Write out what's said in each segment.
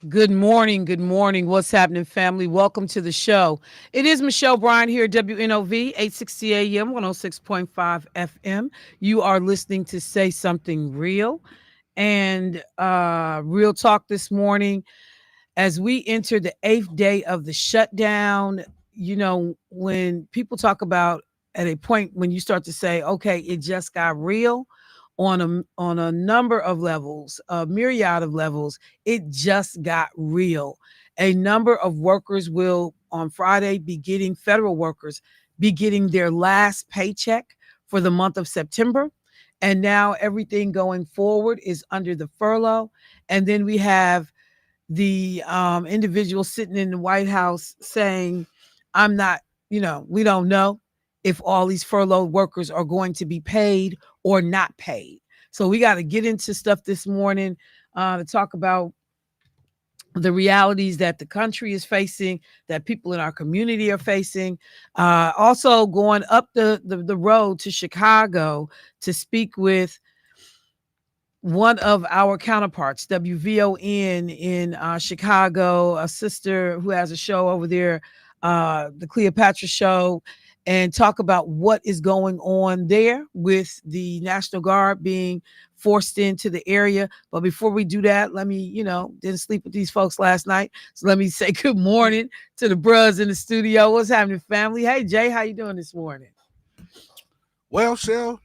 Good morning. Good morning. What's happening, family? Welcome to the show. It is Michelle Bryant here, WNOV, 860 AM, 106.5 FM. You are listening to Say Something Real and Real Talk this morning as we enter the eighth day of the shutdown. You know, when people talk about at a point when you start to say, okay, it just got real on a number of levels, a myriad of levels, it just got real. A number of workers will on Friday be getting federal workers be getting their last paycheck for the month of September. And now everything going forward is under the furlough. And then we have the individual sitting in the White House saying, I'm not, we don't know if all these furloughed workers are going to be paid or not paid. So we got to get into stuff this morning to talk about the realities that the country is facing, that people in our community are facing. Also going up the road to Chicago to speak with one of our counterparts, WVON in Chicago, a sister who has a show over there, the Cleopatra show, and talk about what is going on there with the National Guard being forced into the area. But before we do that, let me, didn't sleep with these folks last night. So let me say good morning to the bros in the studio. What's happening, family? Hey, Jay, how you doing this morning? Well, Shell,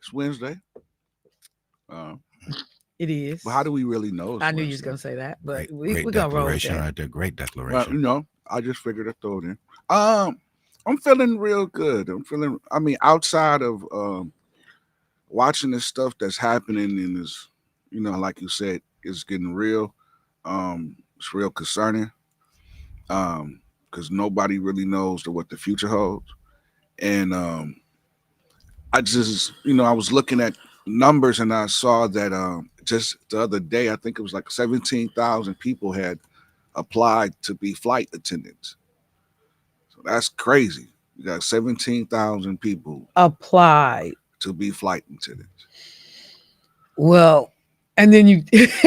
it's Wednesday. Uh, It is. But how do we really know? I knew Wednesday? you was gonna say that, but great we're gonna roll with declaration that. right there. Great declaration. Well, I just figured I'd throw it in. I'm feeling real good. Outside of watching this stuff that's happening in this, like you said, it's getting real. It's real concerning. Because nobody really knows what the future holds. And I just, I was looking at numbers and I saw that just the other day, I think it was like 17,000 people had applied to be flight attendants. So that's crazy. You got 17,000 people Applied. to be flight attendants. Well, and then you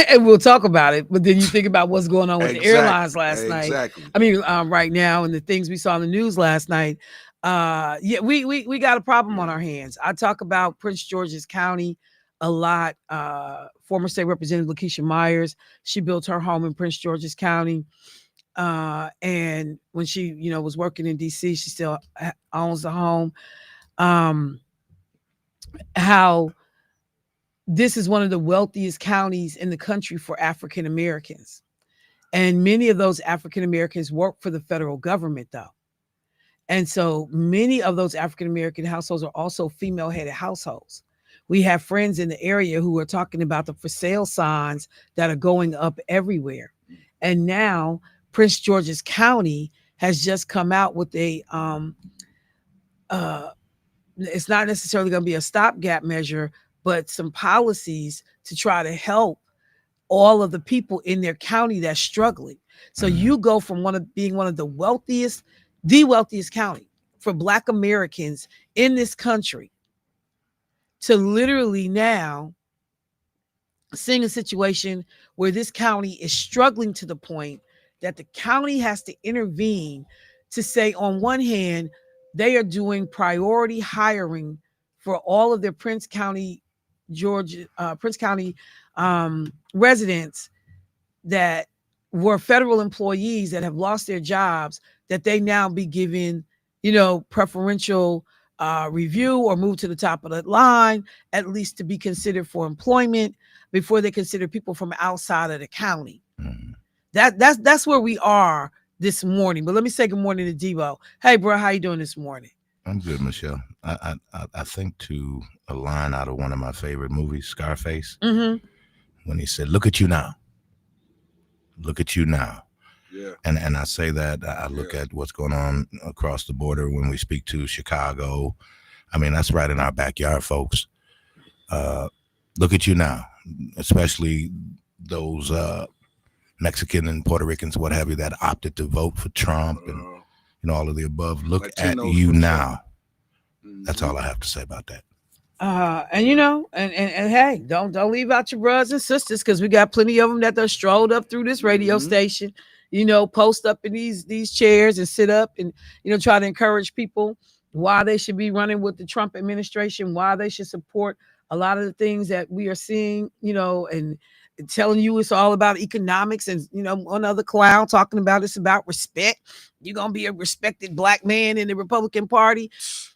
and we'll talk about it, but then you think about what's going on with the airlines last night. Exactly. I mean, right now, and the things we saw in the news last night. Yeah, we got a problem on our hands. I talk about Prince George's County a lot. Former state representative Lakeisha Myers, she built her home in Prince George's County. And when she, was working in DC, she still owns the home. How this is one of the wealthiest counties in the country for African Americans. And many of those African Americans work for the federal government, though. And so many of those African American households are also female headed households. We have friends in the area who are talking about the for sale signs that are going up everywhere. And now Prince George's County has just come out with it's not necessarily going to be a stopgap measure, but some policies to try to help all of the people in their county that's struggling. So you go from being one of the wealthiest county for Black Americans in this country to literally now seeing a situation where this county is struggling to the point that the county has to intervene to say, on one hand, they are doing priority hiring for all of their Prince County residents that were federal employees that have lost their jobs, that they now be given, preferential review or move to the top of the line, at least to be considered for employment before they consider people from outside of the county. That's where we are this morning. But let me say good morning to Debo. Hey, bro, how you doing this morning? I'm good, Michelle. I think to a line out of one of my favorite movies, Scarface, when he said, "Look at you now, look at you now." Yeah. And I say that I look at what's going on across the border when we speak to Chicago. I mean, that's right in our backyard, folks. Look at you now, especially those Mexican and Puerto Ricans, what have you, that opted to vote for Trump and all of the above. Look at you now. That's all I have to say about that. And you know, and hey, don't leave out your brothers and sisters, because we got plenty of them that are strolled up through this radio station, you know, post up in these chairs and sit up and, you know, try to encourage people why they should be running with the Trump administration, why they should support a lot of the things that we are seeing, you know, and telling you it's all about economics. And you know, one other clown talking about it's about respect. You're gonna be a respected black man in the Republican Party.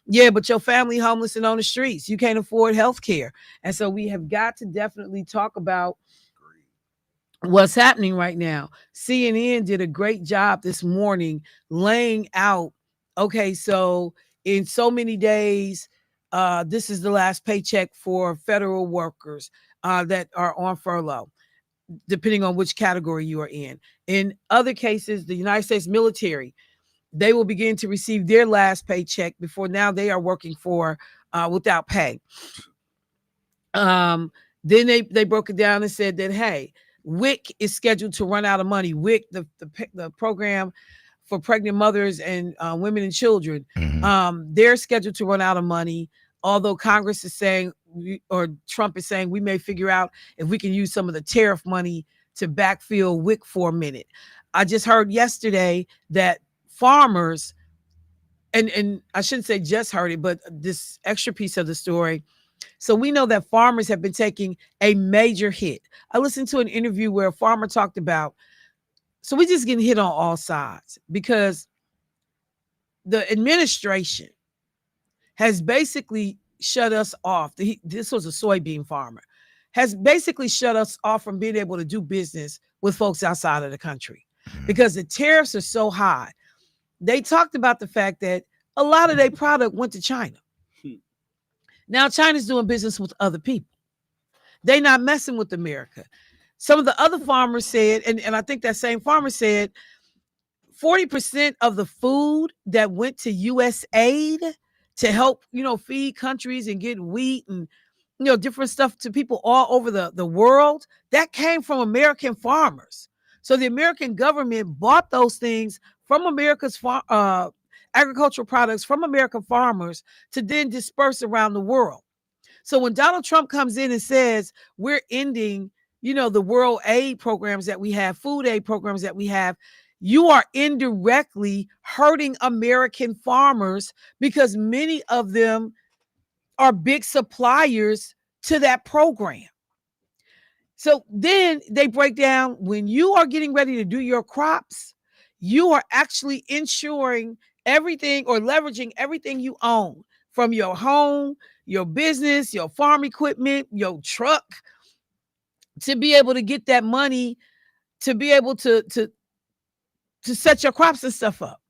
Yeah, but your family homeless and on the streets. You can't afford health care. And so we have got to definitely talk about what's happening right now. CNN did a great job this morning laying out, okay, so in so many days, this is the last paycheck for federal workers that are on furlough, depending on which category you are in. In other cases, the United States military, they will begin to receive their last paycheck before now they are working for without pay. Then they broke it down and said that, hey, WIC is scheduled to run out of money. WIC, the program for pregnant mothers and women and children, they're scheduled to run out of money. Although Congress is saying, or Trump is saying, we may figure out if we can use some of the tariff money to backfill WIC for a minute. I just heard yesterday that farmers, and I shouldn't say just heard it, but this extra piece of the story. So we know that farmers have been taking a major hit. I listened to an interview where a farmer talked about, so we just getting hit on all sides because the administration has basically shut us off. This was a soybean farmer, has basically shut us off from being able to do business with folks outside of the country because the tariffs are so high. They talked about the fact that a lot of their product went to China. Now China's doing business with other people. They're not messing with America. Some of the other farmers said, and I think that same farmer said, 40% of the food that went to U.S. aid to help, you know, feed countries and get wheat and, you know, different stuff to people all over the world, that came from American farmers. So the American government bought those things from America's agricultural products from American farmers to then disperse around the world. So when Donald Trump comes in and says we're ending, you know, the world aid programs that we have, food aid programs that we have, you are indirectly hurting American farmers because many of them are big suppliers to that program. So then they break down, when you are getting ready to do your crops, you are actually insuring everything or leveraging everything you own, from your home, your business, your farm equipment, your truck, to be able to get that money to be able to set your crops and stuff up.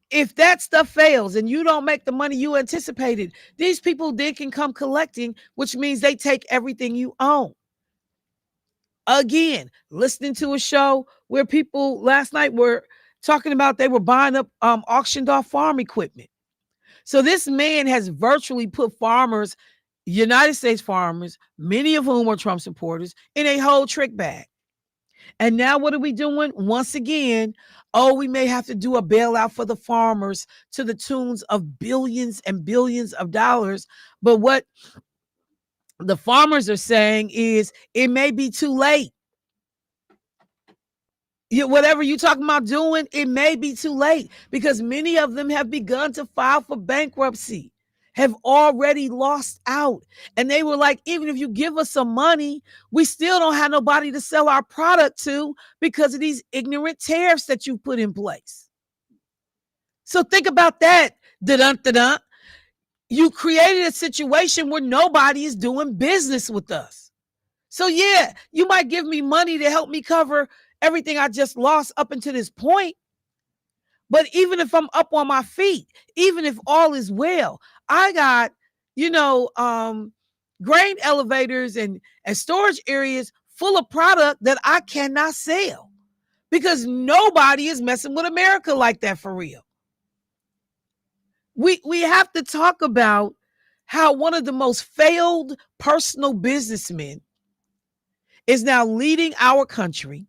If that stuff fails and you don't make the money you anticipated, these people then can come collecting, which means they take everything you own. Again, listening to a show where people last night were talking about they were buying up auctioned off farm equipment. So this man has virtually put farmers, United States farmers, many of whom are Trump supporters, in a whole trick bag. And now what are we doing? Once again, we may have to do a bailout for the farmers to the tunes of billions and billions of dollars. But what the farmers are saying is it may be too late. Whatever you're talking about doing, it may be too late, because many of them have begun to file for bankruptcy, have already lost out. And they were like, even if you give us some money, we still don't have nobody to sell our product to because of these ignorant tariffs that you put in place. So think about that. Dun-dun-dun-dun. You created a situation where nobody is doing business with us. So yeah, you might give me money to help me cover everything I just lost up until this point. But even if I'm up on my feet, even if all is well, I got, grain elevators and storage areas full of product that I cannot sell because nobody is messing with America like that for real. We have to talk about how one of the most failed personal businessmen is now leading our country,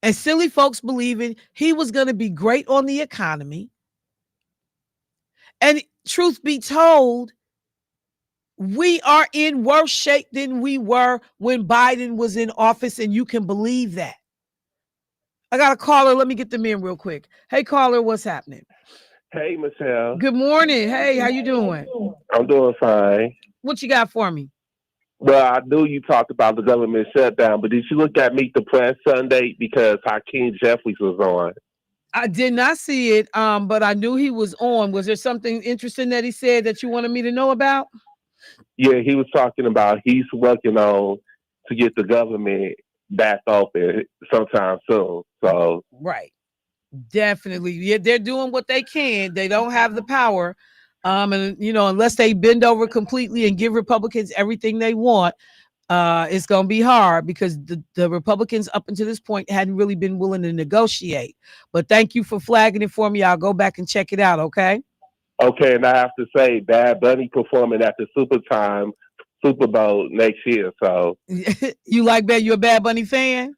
and silly folks believing he was going to be great on the economy. And truth be told, We are in worse shape than we were when Biden was in office, and you can believe that. I got a caller. Let me get them in real quick. Hey, caller, what's happening? Hey, Michelle. Good morning. Hey, how you doing? I'm doing fine. What you got for me? Well, I knew you talked about the government shutdown, but did you look at Meet the Press Sunday because Hakeem Jeffries was on? I did not see it, but I knew he was on. Was there something interesting that he said that you wanted me to know about? Yeah, he was talking about he's working on to get the government back open sometime soon. So, Right. Definitely. Yeah, they're doing what they can. They don't have the power. And unless they bend over completely and give Republicans everything they want, it's going to be hard because the Republicans up until this point hadn't really been willing to negotiate. But thank you for flagging it for me. I'll go back and check it out. Okay. okay, and I have to say, Bad Bunny performing at the Super Bowl next year. So, You like that? You a Bad Bunny fan?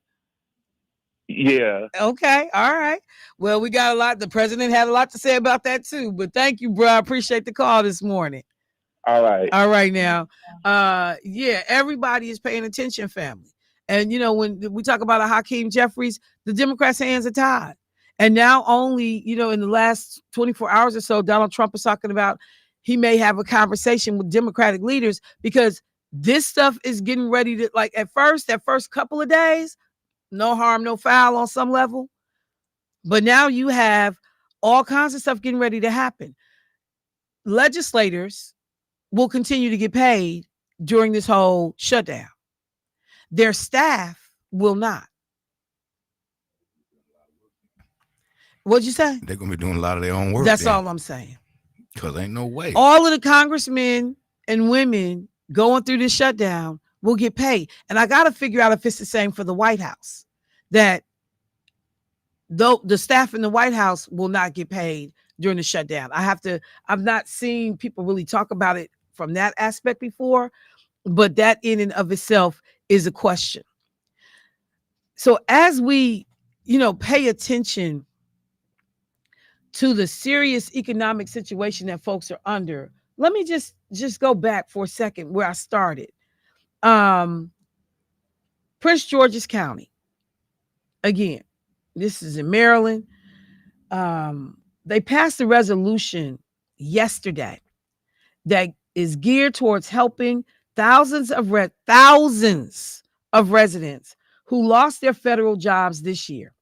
yeah. Okay. All right. Well, we got a lot. The president had a lot to say about that too. But thank you, bro. I appreciate the call this morning. All right. All right now. Yeah, everybody is paying attention, family. And when we talk about a Hakeem Jeffries, the Democrats' hands are tied. And now only, in the last 24 hours or so, Donald Trump is talking about he may have a conversation with Democratic leaders because this stuff is getting ready to, like, that first couple of days, no harm, no foul on some level. But now you have all kinds of stuff getting ready to happen. Legislators will continue to get paid during this whole shutdown. Their staff will not. What'd you say? They're gonna be doing a lot of their own work. That's all I'm saying. Because ain't no way. All of the congressmen and women going through this shutdown will get paid. And I got to figure out if it's the same for the White House, that though the staff in the White House will not get paid during the shutdown. I've not seen people really talk about it from that aspect before, but that in and of itself is a question. So as we, pay attention to the serious economic situation that folks are under, let me just go back for a second where I started. Prince George's County, again, this is in Maryland. They passed a resolution yesterday that is geared towards helping thousands of residents who lost their federal jobs this year.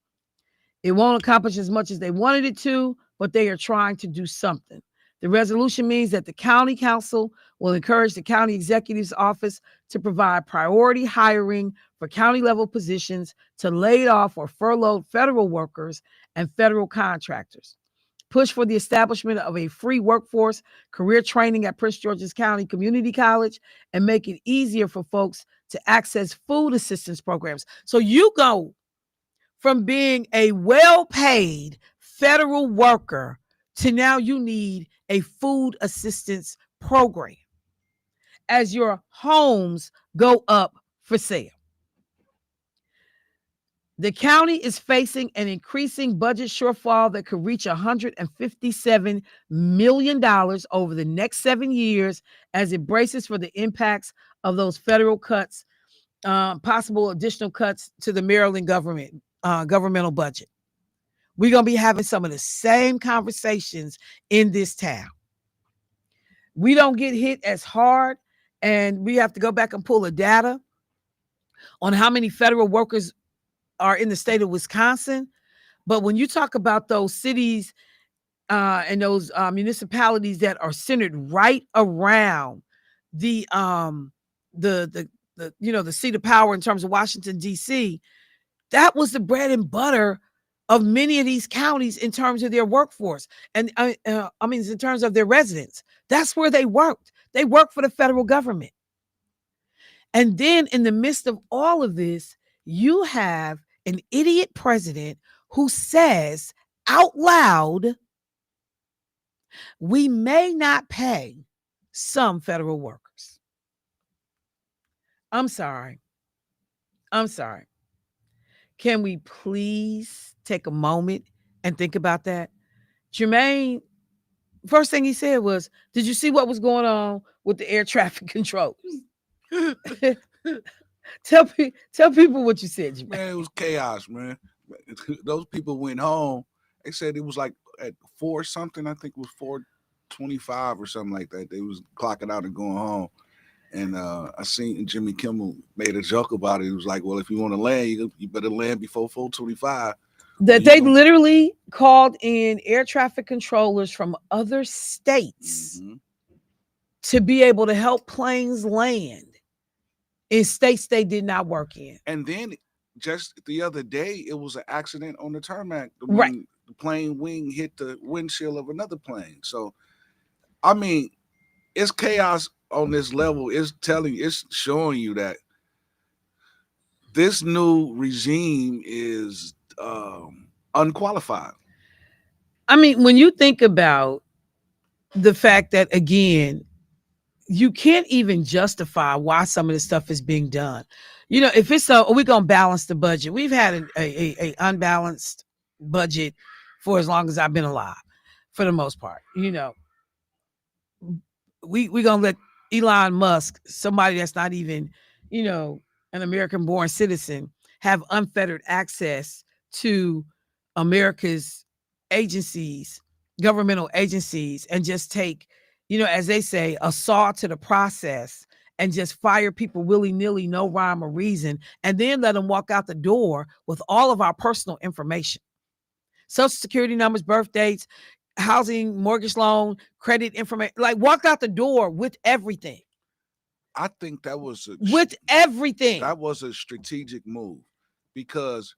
It won't accomplish as much as they wanted it to, but they are trying to do something. The resolution means that the county council will encourage the county executive's office to provide priority hiring for county level positions to laid off or furloughed federal workers and federal contractors. Push for the establishment of a free workforce career training at Prince George's County Community College and make it easier for folks to access food assistance programs. So you go from being a well-paid federal worker to now you need a food assistance program as your homes go up for sale. The county is facing an increasing budget shortfall that could reach $157 million over the next 7 years as it braces for the impacts of those federal cuts, possible additional cuts to the Maryland governmental budget. We're going to be having some of the same conversations in this town. We don't get hit as hard, and we have to go back and pull the data on how many federal workers are in the state of Wisconsin. But when you talk about those cities and those municipalities that are centered right around the seat of power in terms of Washington, D.C., that was the bread and butter of many of these counties in terms of their workforce. And in terms of their residents, that's where they worked. They worked for the federal government. And then in the midst of all of this, you have an idiot president who says out loud, we may not pay some federal workers. I'm sorry. Can we please take a moment and think about that? Jermaine, first thing he said was, did you see what was going on with the air traffic controllers. tell people what you said, Jermaine. Man, it was chaos, man. Those people went home. They said it was like at 4 something. I think it was 4:25 or something like that. They was clocking out and going home. And I seen Jimmy Kimmel made a joke about it. It was like, well, if you want to land, you better land before 4:25. That they literally called in air traffic controllers from other states to be able to help planes land in states they did not work in. And then just the other day, it was an accident on the tarmac. Right. The plane wing hit the windshield of another plane. So, I mean, it's chaos on this level. It's showing you that this new regime is unqualified. I mean, when you think about the fact that, again, you can't even justify why some of this stuff is being done. You know, if it's we're going to balance the budget. We've had a unbalanced budget for as long as I've been alive, for the most part. You know, we're going to let Elon Musk, somebody that's not even, you know, an American-born citizen, have unfettered access to America's agencies, governmental agencies, and just take, you know, as they say, a saw to the process and just fire people willy-nilly, no rhyme or reason, and then let them walk out the door with all of our personal information. Social security numbers, birth dates, housing, mortgage loan, credit information, like walked out the door with everything. I think that was with everything. That was a strategic move, because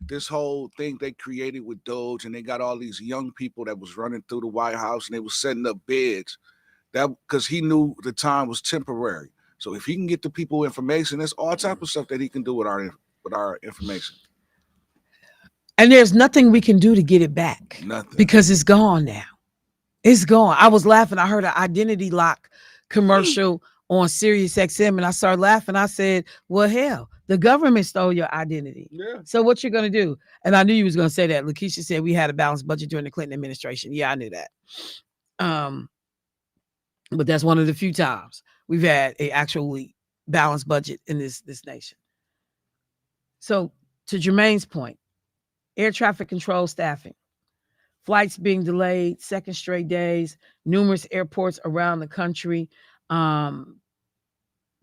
this whole thing they created with Doge, and they got all these young people that was running through the White House, and they was setting up beds. That because he knew the time was temporary. So if he can get the people information, there's all type of stuff that he can do with our information. And there's nothing we can do to get it back. Nothing. Because it's gone now. It's gone. I was laughing. I heard an identity lock commercial on Sirius XM, and I started laughing. I said, well, hell, the government stole your identity. Yeah. So what you're going to do? And I knew you was going to say that. Lakeisha said we had a balanced budget during the Clinton administration. Yeah, I knew that. But that's one of the few times we've had a actually balanced budget in this nation. So to Jermaine's point, air traffic control staffing, flights being delayed, second straight days, numerous airports around the country.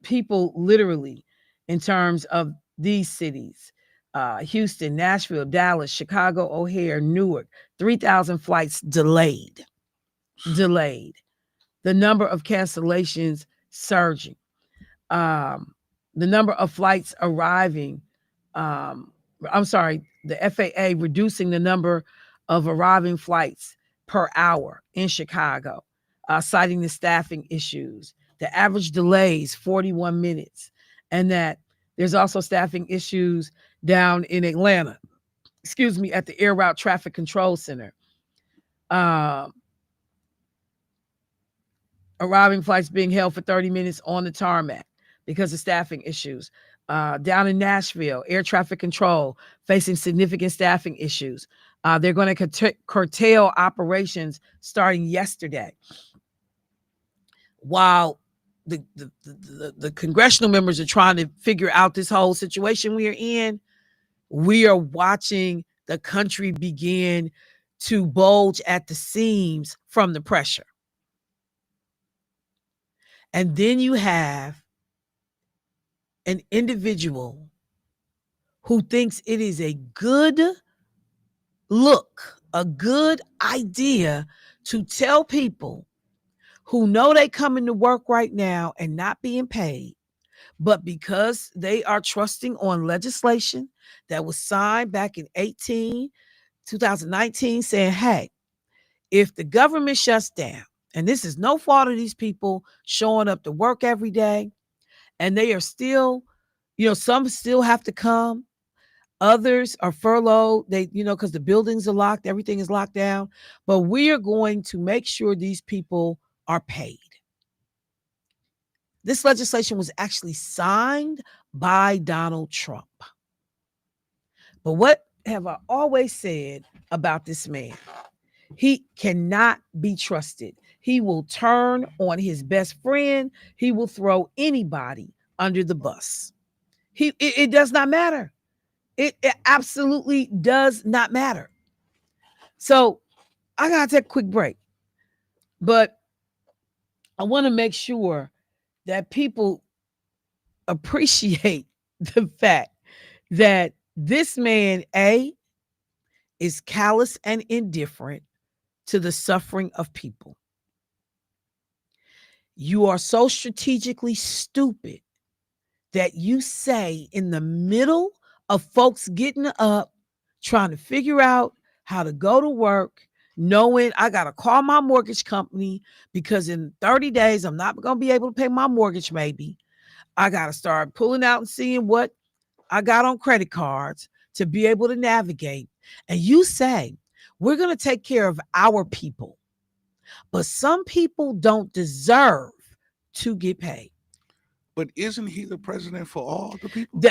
People literally, in terms of these cities, Houston, Nashville, Dallas, Chicago, O'Hare, Newark, 3,000 flights delayed. The number of cancellations surging. The number of flights arriving. The FAA reducing the number of arriving flights per hour in Chicago, citing the staffing issues. The average delay is 41 minutes. And that there's also staffing issues down in Atlanta, at the Air Route Traffic Control Center. Arriving flights being held for 30 minutes on the tarmac because of staffing issues. Down in Nashville, air traffic control facing significant staffing issues. They're going to curtail operations starting yesterday. While the congressional members are trying to figure out this whole situation we are in, we are watching the country begin to bulge at the seams from the pressure. And then you have an individual who thinks it is a good look, a good idea to tell people who know they coming to work right now and not being paid, but because they are trusting on legislation that was signed back in 2019, saying, hey, if the government shuts down, and this is no fault of these people showing up to work every day, and they are still, some still have to come. Others are furloughed, because the buildings are locked, everything is locked down. But we are going to make sure these people are paid. This legislation was actually signed by Donald Trump. But what have I always said about this man? He cannot be trusted. He will turn on his best friend. He will throw anybody under the bus. It does not matter. It absolutely does not matter. So I gotta take a quick break, but I want to make sure that people appreciate the fact that this man, A, is callous and indifferent to the suffering of people. You are so strategically stupid that you say in the middle of folks getting up, trying to figure out how to go to work, knowing I got to call my mortgage company because in 30 days, I'm not going to be able to pay my mortgage, maybe. I got to start pulling out and seeing what I got on credit cards to be able to navigate. And you say, we're going to take care of our people, but some people don't deserve to get paid. But isn't he the president for all the people?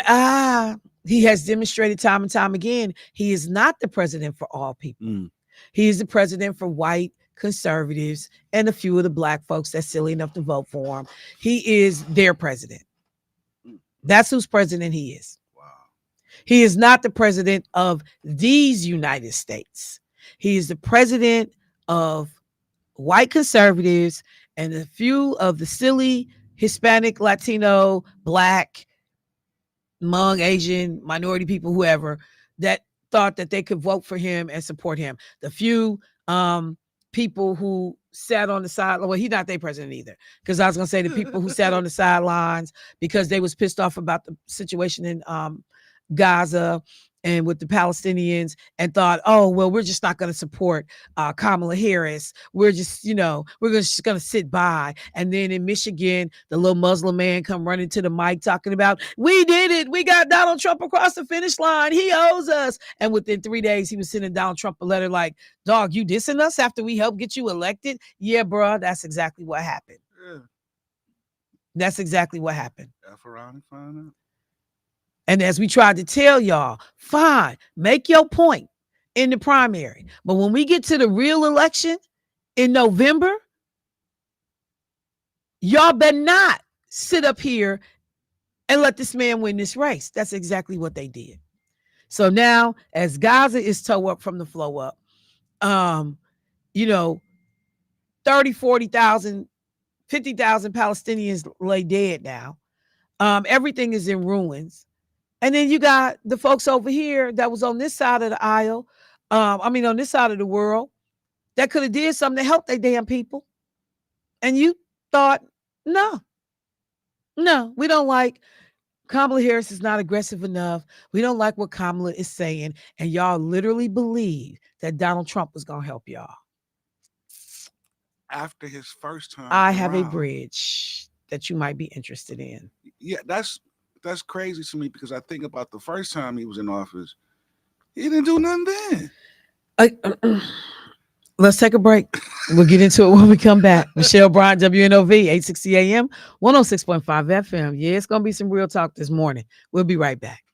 He has demonstrated time and time again, he is not the president for all people. He is the president for white conservatives and a few of the black folks that's silly enough to vote for him. He is their president. That's whose president he is. Wow. He is not the president of these United States. He is the president of white conservatives and a few of the silly Hispanic, Latino, black, Hmong, Asian, minority people, whoever, that thought that they could vote for him and support him. The few people who sat on the side, well, he's not their president either, because I was going to say the people who sat on the sidelines because they was pissed off about the situation in Gaza and with the Palestinians and thought, oh, well, we're just not going to support Kamala Harris. We're just, we're just going to sit by. And then in Michigan, the little Muslim man come running to the mic talking about, we did it. We got Donald Trump across the finish line. He owes us. And within 3 days, he was sending Donald Trump a letter like, dog, you dissing us after we helped get you elected? Yeah, bro, that's exactly what happened. Yeah. That's exactly what happened. F around and find out. And as we tried to tell y'all, fine, make your point in the primary. But when we get to the real election in November, y'all better not sit up here and let this man win this race. That's exactly what they did. So now, as Gaza is toe up from the flow up, 30, 40,000, 50,000 Palestinians lay dead now. Everything is in ruins. And then you got the folks over here that was on this side of the aisle, on this side of the world, that could have did something to help their damn people. And you thought, no, we don't like Kamala Harris is not aggressive enough. We don't like what Kamala is saying. And y'all literally believe that Donald Trump was going to help y'all. After his first time I have a around. bridge that you might be interested in. Yeah, that's crazy to me because I think about the first time he was in office, he didn't do nothing then. Let's take a break. We'll get into it when we come back. Michelle Bryant, WNOV, 860 AM, 106.5 FM. Yeah, it's going to be some real talk this morning. We'll be right back.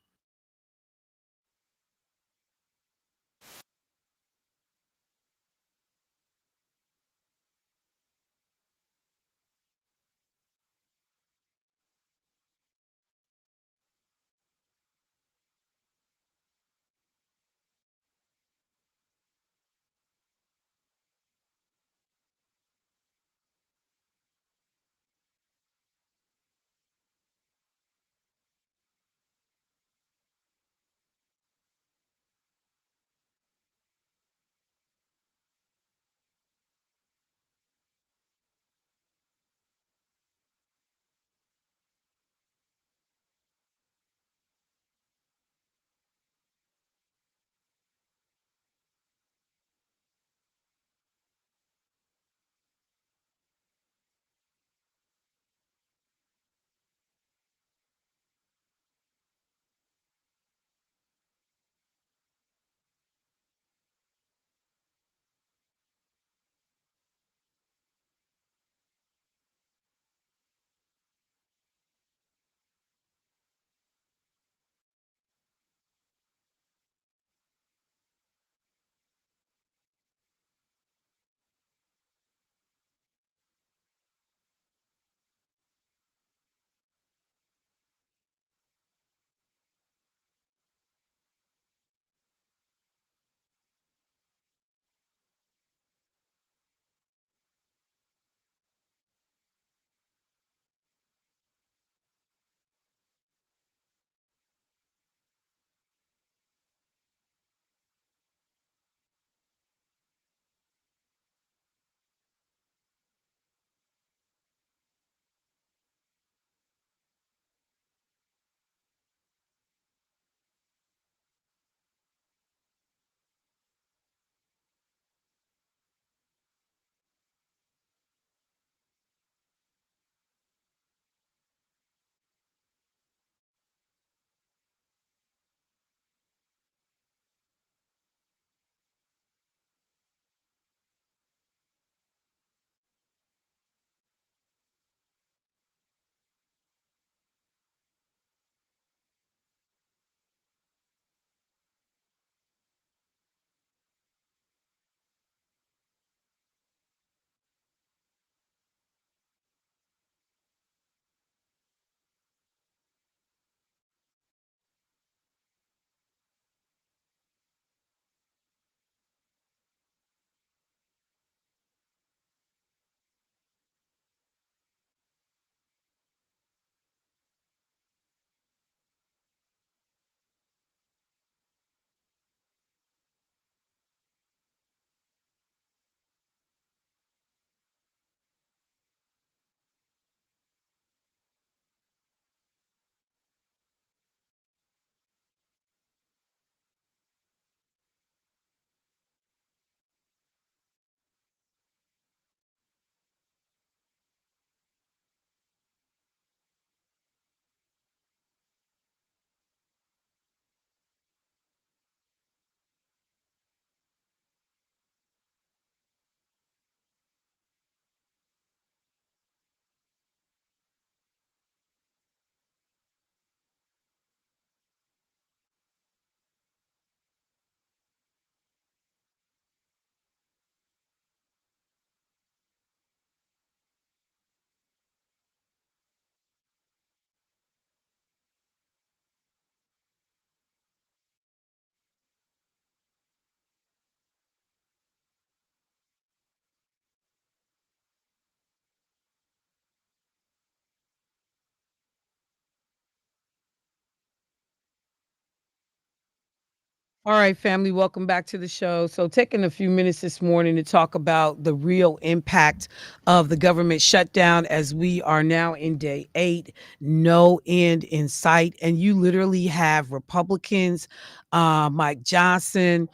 All right, family, welcome back to the show. So, taking a few minutes this morning to talk about the real impact of the government shutdown as we are now in day 8, no end in sight. And you literally have Republicans, Mike Johnson,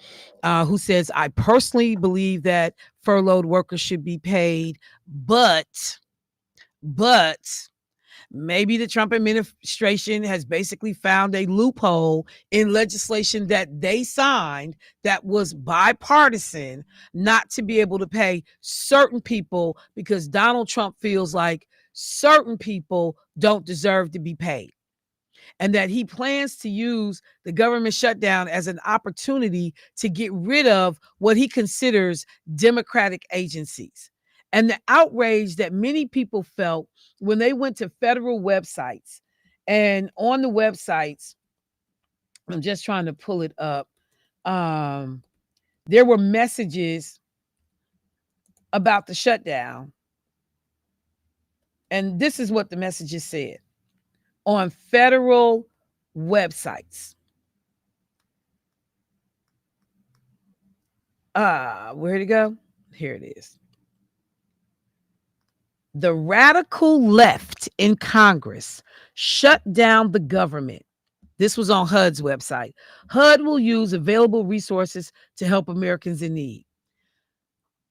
who says, I personally believe that furloughed workers should be paid, but maybe the Trump administration has basically found a loophole in legislation that they signed that was bipartisan not to be able to pay certain people because Donald Trump feels like certain people don't deserve to be paid. And that he plans to use the government shutdown as an opportunity to get rid of what he considers democratic agencies. And the outrage that many people felt when they went to federal websites, and on the websites, I'm just trying to pull it up. There were messages about the shutdown. And this is what the messages said on federal websites. Where'd it go? Here it is. The radical left in Congress shut down the government. This was on HUD's website. HUD will use available resources to help Americans in need.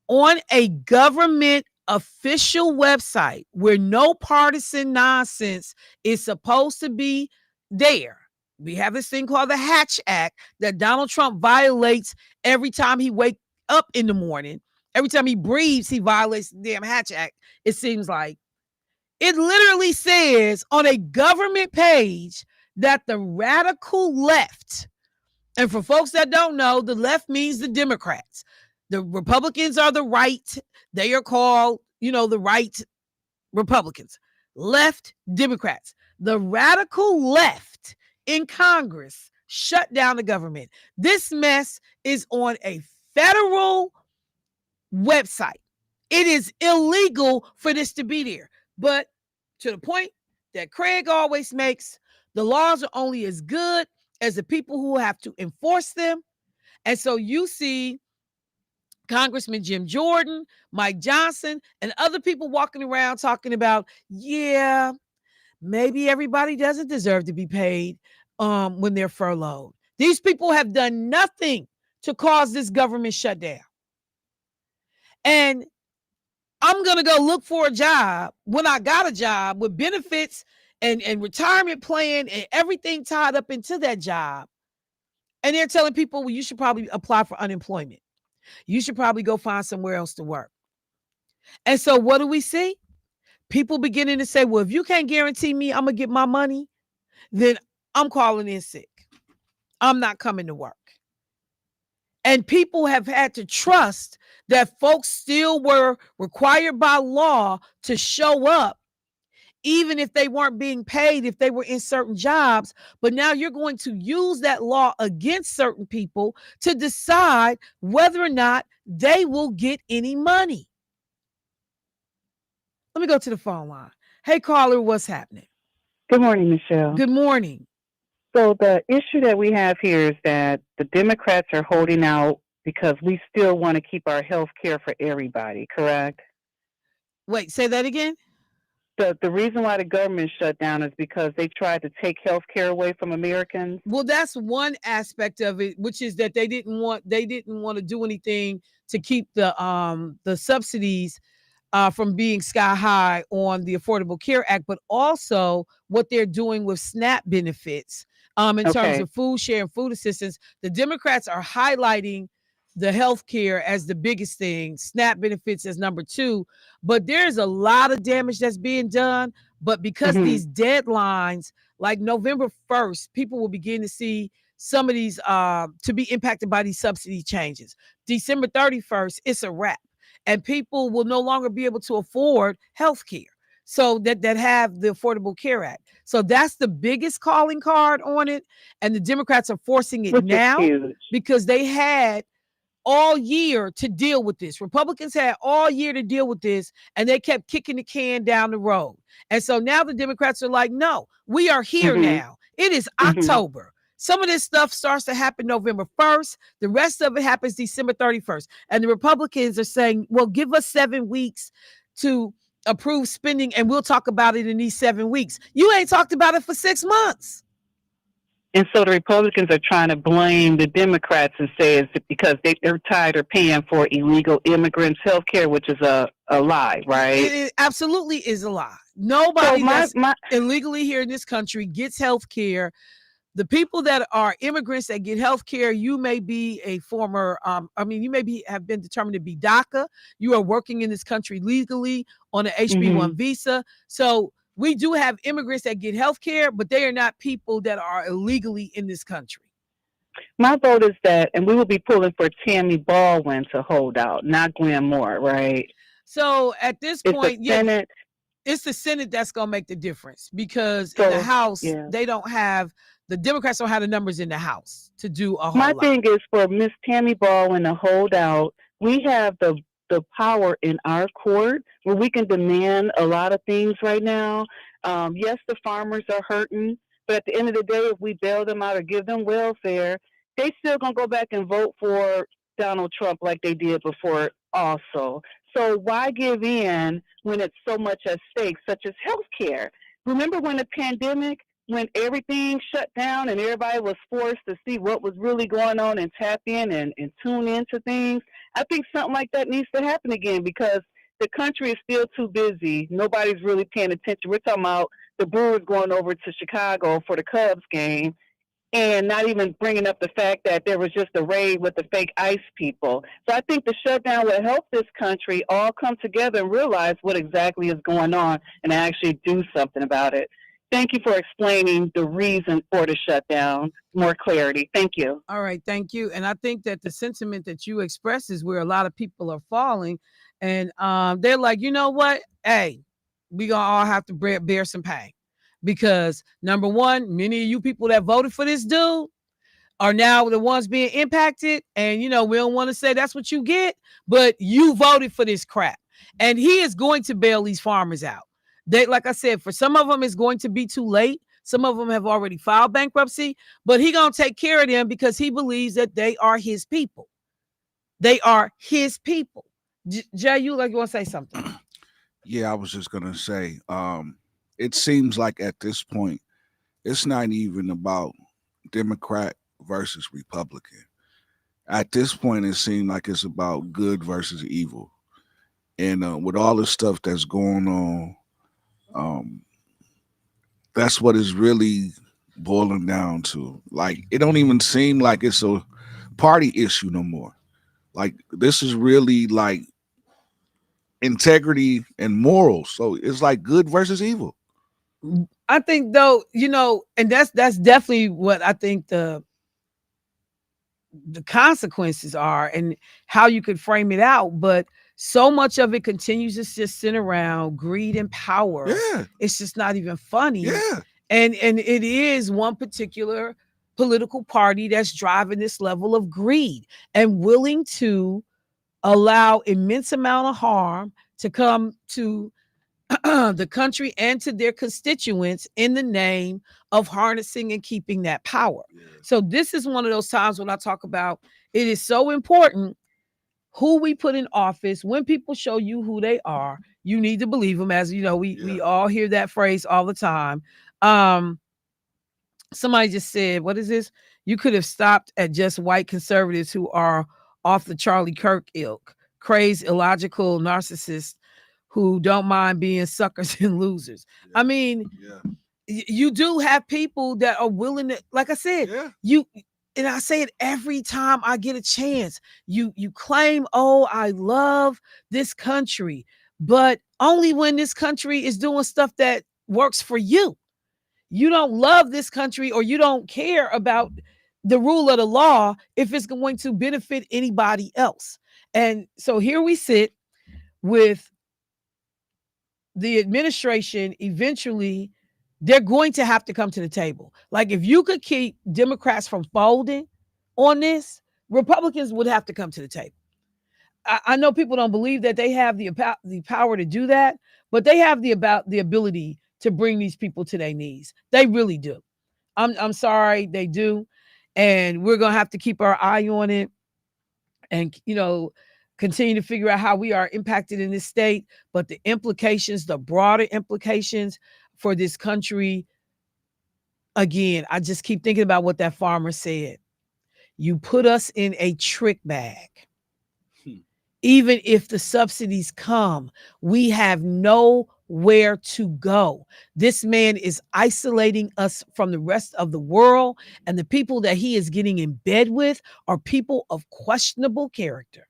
On a government official website where no partisan nonsense is supposed to be there. We have this thing called the Hatch Act that Donald Trump violates every time he wakes up in the morning. Every time he breathes, he violates the damn Hatch Act. It seems like it literally says on a government page that the radical left, and for folks that don't know, the left means the Democrats. The Republicans are the right. They are called, the right Republicans. Left Democrats. The radical left in Congress shut down the government. This mess is on a federal website. It is illegal for this to be there. But to the point that Craig always makes, the laws are only as good as the people who have to enforce them. And so you see Congressman Jim Jordan, Mike Johnson, and other people walking around talking about, yeah, maybe everybody doesn't deserve to be paid when they're furloughed. These people have done nothing to cause this government shutdown. And I'm going to go look for a job when I got a job with benefits and retirement plan and everything tied up into that job. And they're telling people, well, you should probably apply for unemployment. You should probably go find somewhere else to work. And so what do we see? People beginning to say, well, if you can't guarantee me I'm going to get my money, then I'm calling in sick. I'm not coming to work. And people have had to trust that folks still were required by law to show up, even if they weren't being paid, if they were in certain jobs. But now you're going to use that law against certain people to decide whether or not they will get any money. Let me go to the phone line. Hey, caller, what's happening? Good morning, Michelle. Good morning. So the issue that we have here is that the Democrats are holding out because we still want to keep our health care for everybody, correct? Wait, say that again? The reason why the government shut down is because they tried to take health care away from Americans. Well, that's one aspect of it, which is that they didn't want to do anything to keep the subsidies from being sky high on the Affordable Care Act, but also what they're doing with SNAP benefits in terms of food share and food assistance. The Democrats are highlighting the health care as the biggest thing, SNAP benefits as number 2, but there's a lot of damage that's being done. But because these deadlines, like November 1st, people will begin to see some of these to be impacted by these subsidy changes. December 31st, it's a wrap. And people will no longer be able to afford health care. So that have the Affordable Care Act. So that's the biggest calling card on it. And the Democrats are forcing it now because they had all year to deal with this. Republicans had all year to deal with this, and they kept kicking the can down the road. And so now the Democrats are like, no, we are here now. It is October. Some of this stuff starts to happen November 1st. The rest of it happens December 31st. And the Republicans are saying, well, give us 7 weeks to approve spending, and we'll talk about it in these 7 weeks. You ain't talked about it for 6 months. And so the Republicans are trying to blame the Democrats and say it's because they're tired of paying for illegal immigrants' health care, which is a lie, right? It absolutely is a lie. Nobody that's illegally here in this country gets health care. The people that are immigrants that get health care, you may be a former, you may have been determined to be DACA. You are working in this country legally on an HB1 visa. So we do have immigrants that get health care, but they are not people that are illegally in this country. My vote is that, and we will be pulling for Tammy Baldwin to hold out, not Gwen Moore, right? So at this point, it's the Senate that's going to make the difference, because in the House, they don't have, the Democrats don't have the numbers in the House to do a whole lot. My thing is for Miss Tammy Baldwin to hold out. We have the power in our court where we can demand a lot of things right now. Yes, the farmers are hurting, but at the end of the day, if we bail them out or give them welfare, they still gonna go back and vote for Donald Trump like they did before also. So why give in when it's so much at stake, such as health care? Remember when the pandemic, when everything shut down and everybody was forced to see what was really going on and tap in and tune into things? I think something like that needs to happen again, because the country is still too busy. Nobody's really paying attention. We're talking about the Brewers going over to Chicago for the Cubs game and not even bringing up the fact that there was just a raid with the fake ICE people. So I think the shutdown will help this country all come together and realize what exactly is going on and actually do something about it. Thank you for explaining the reason for the shutdown. More clarity. Thank you. All right. Thank you. And I think that the sentiment that you express is where a lot of people are falling. And they're like, you know what? Hey, we going to all have to bear some pain. Because number one, many of you people that voted for this dude are now the ones being impacted. And, we don't want to say that's what you get, but you voted for this crap. And he is going to bail these farmers out. They, like I said, for some of them, it's going to be too late. Some of them have already filed bankruptcy, but he going to take care of them because he believes that they are his people. They are his people. Jay, you want to say something? Yeah, I was just going to say, it seems like at this point, it's not even about Democrat versus Republican. At this point, it seems like it's about good versus evil. And with all the stuff that's going on, that's what it's really boiling down to. Like, it don't even seem like it's a party issue no more. Like, this is really like integrity and morals. So it's like good versus evil. I think though, and that's definitely what I think the consequences are and how you could frame it out. But so much of it continues to just sit around greed and power. Yeah. It's just not even funny. Yeah. And it is one particular political party that's driving this level of greed and willing to allow immense amount of harm to come to the country and to their constituents in the name of harnessing and keeping that power. Yeah. So this is one of those times when I talk about it is so important who we put in office. When people show you who they are, you need to believe them. As we all hear that phrase all the time. Somebody just said, what is this? You could have stopped at just white conservatives who are off the Charlie Kirk ilk, crazed, illogical narcissists who don't mind being suckers and losers. Yeah. I mean, you do have people that are willing to, like I said, and I say it every time I get a chance. You claim, oh, I love this country, but only when this country is doing stuff that works for you. You don't love this country or you don't care about the rule of the law if it's going to benefit anybody else. And so here we sit with the administration. Eventually, they're going to have to come to the table. Like, if you could keep Democrats from folding on this, Republicans would have to come to the table. I know people don't believe that they have the power to do that, but they have the ability to bring these people to their knees. They really do. I'm sorry, they do. And we're gonna have to keep our eye on it and continue to figure out how we are impacted in this state. But the implications, the broader implications for this country, again, I just keep thinking about what that farmer said. You put us in a trick bag. Even if the subsidies come, we have nowhere to go. This man is isolating us from the rest of the world, and the people that he is getting in bed with are people of questionable character,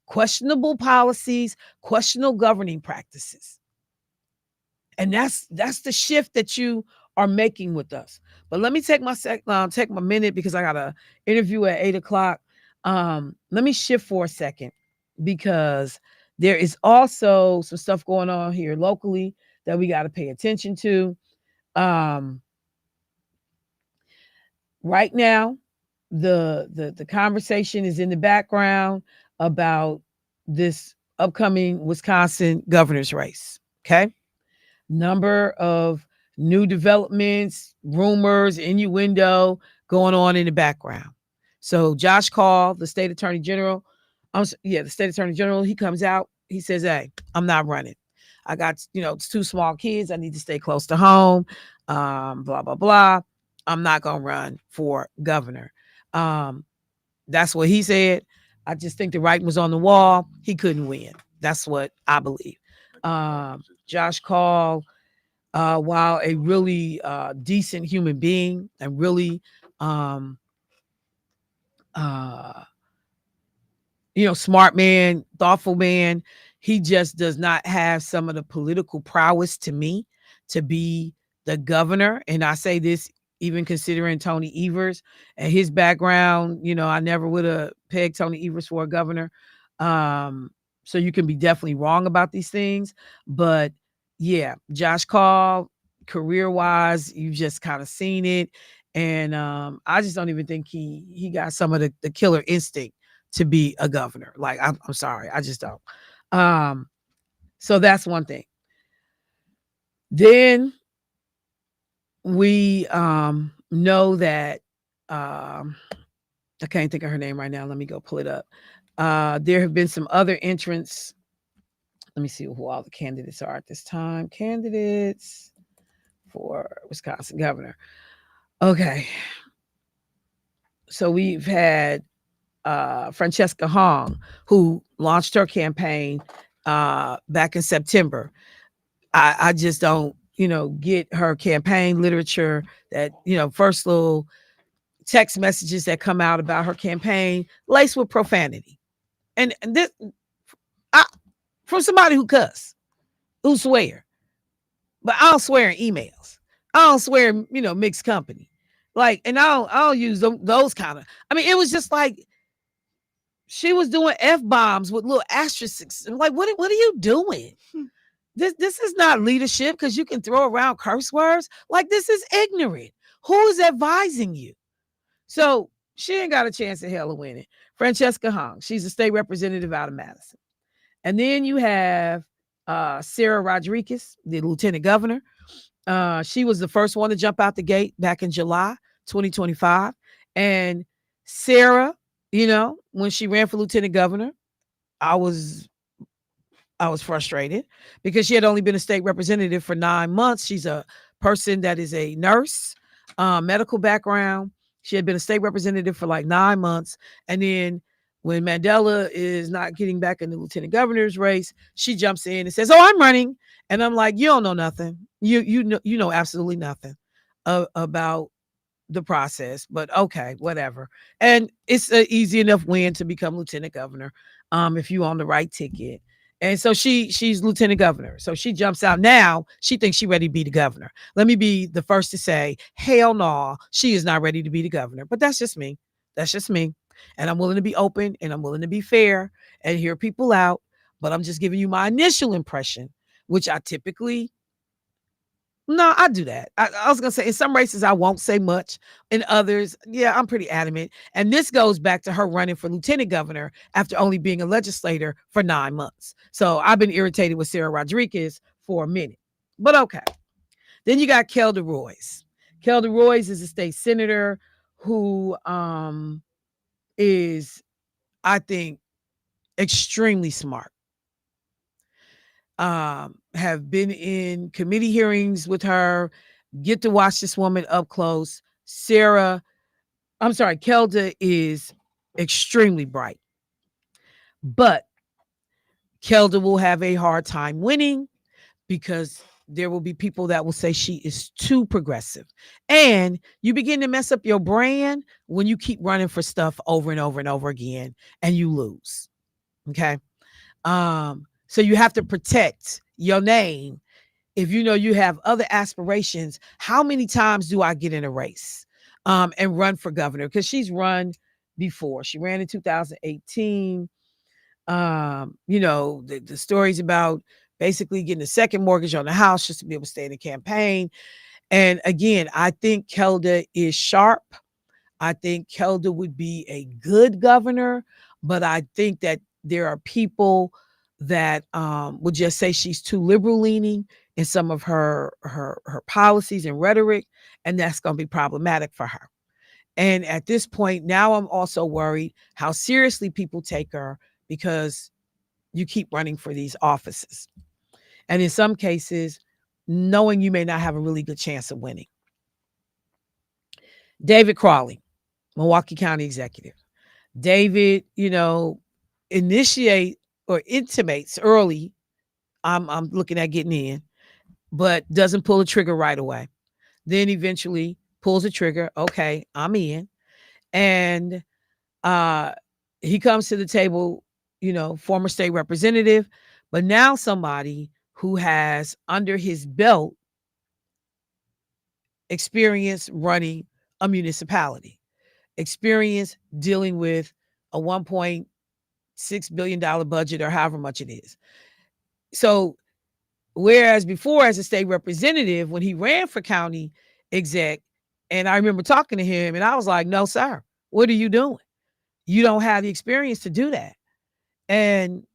questionable policies, questionable governing practices. And that's the shift that you are making with us. But let me take my minute because I got an interview at 8:00. Let me shift for a second because there is also some stuff going on here locally that we got to pay attention to. Right now, the conversation is in the background about this upcoming Wisconsin governor's race. Okay. Number of new developments, rumors, innuendo going on in the background. So Josh Call, the state attorney general, the state attorney general, he comes out, he says, hey, I'm not running. I got, it's 2 small kids. I need to stay close to home. Blah, blah, blah. I'm not going to run for governor. That's what he said. I just think the writing was on the wall. He couldn't win. That's what I believe. Josh Call, while a really decent human being and really, smart man, thoughtful man, he just does not have some of the political prowess to me to be the governor. And I say this even considering Tony Evers and his background. I never would have pegged Tony Evers for a governor. So you can be definitely wrong about these things. But yeah, Josh Call, career-wise, you've just kind of seen it. And I just don't even think he got some of the killer instinct to be a governor. Like, I'm sorry, I just don't. So that's one thing. Then we know that I can't think of her name right now. Let me go pull it up. There have been some other entrants. Let me see who all the candidates are at this time. Candidates for Wisconsin governor. Okay. So we've had Francesca Hong, who launched her campaign back in September. I just don't, get her campaign literature that, first little text messages that come out about her campaign laced with profanity. And this, from somebody who cuss, who swear. But I don't swear in emails. I don't swear in, mixed company. Like, and I don't use those kind of, it was just like, she was doing F-bombs with little asterisks. I'm like, what are you doing? This is not leadership because you can throw around curse words. Like, this is ignorant. Who is advising you? So she ain't got a chance in hell of winning. Francesca Hong, she's a state representative out of Madison. And then you have Sarah Rodriguez, the lieutenant governor. She was the first one to jump out the gate back in July 2025. And Sarah, when she ran for lieutenant governor, I was frustrated because she had only been a state representative for 9 months. She's a person that is a nurse, medical background. She had been a state representative for like 9 months. And then when Mandela is not getting back in the lieutenant governor's race, she jumps in and says, oh, I'm running. And I'm like, you don't know nothing. You know absolutely nothing about the process, but okay, whatever. And it's an easy enough win to become lieutenant governor if you on the right ticket. And so she's lieutenant governor. So she jumps out now. She thinks she's ready to be the governor. Let me be the first to say, hell no, she is not ready to be the governor. But that's just me. That's just me. And I'm willing to be open and I'm willing to be fair and hear people out. But I'm just giving you my initial impression, which I typically, no, I do that. I was going to say in some races, I won't say much. In others, yeah, I'm pretty adamant. And this goes back to her running for lieutenant governor after only being a legislator for 9 months. So I've been irritated with Sarah Rodriguez for a minute. But okay. Then you got Kelda Royce. Kelda Roys is a state senator who is, I think, extremely smart. Have been in committee hearings with her, get to watch this woman up close. Kelda is extremely bright, but Kelda will have a hard time winning because there will be people that will say she is too progressive. And you begin to mess up your brand when you keep running for stuff over and over and over again and you lose. Okay. So you have to protect your name. If you know you have other aspirations, how many times do I get in a race and run for governor? Because she's run before. She ran in 2018. The stories about basically getting a second mortgage on the house just to be able to stay in the campaign. And again, I think Kelda is sharp. I think Kelda would be a good governor, but I think that there are people that would just say she's too liberal leaning in some of her policies and rhetoric, and that's going to be problematic for her. And at this point, now I'm also worried how seriously people take her because you keep running for these offices. And in some cases, knowing you may not have a really good chance of winning. David Crowley, Milwaukee County Executive. David, intimates early, I'm looking at getting in, but doesn't pull the trigger right away. Then eventually pulls the trigger. Okay, I'm in. And he comes to the table, former state representative, but now somebody who has under his belt experience running a municipality, experience dealing with a $1.6 billion budget or however much it is. So whereas before as a state representative, when he ran for county exec, and I remember talking to him and I was like, no, sir, what are you doing? You don't have the experience to do that. And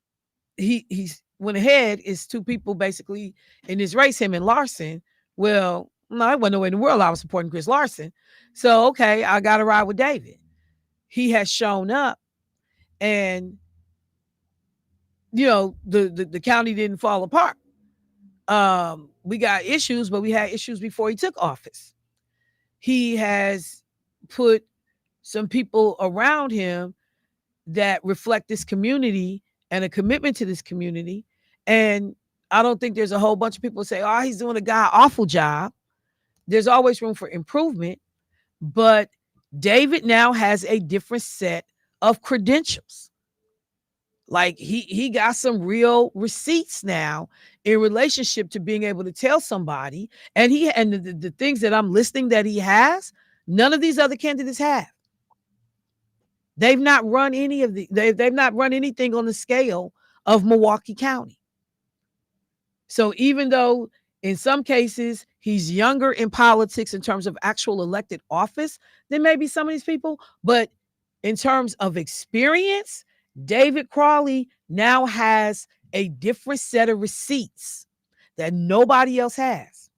he's went ahead, is two people basically in this race, him and Larson. Well, no, I wasn't nowhere in the world I was supporting Chris Larson. So, okay, I got to ride with David. He has shown up and, the county didn't fall apart. We got issues, but we had issues before he took office. He has put some people around him that reflect this community and a commitment to this community. And I don't think there's a whole bunch of people who say, oh, he's doing a god awful job. There's always room for improvement. But David now has a different set of credentials. Like he got some real receipts now in relationship to being able to tell somebody. And the things that I'm listing that he has, none of these other candidates have. They've not run they've not run anything on the scale of Milwaukee County. So even though in some cases he's younger in politics in terms of actual elected office than maybe some of these people, but in terms of experience, David Crowley now has a different set of receipts that nobody else has.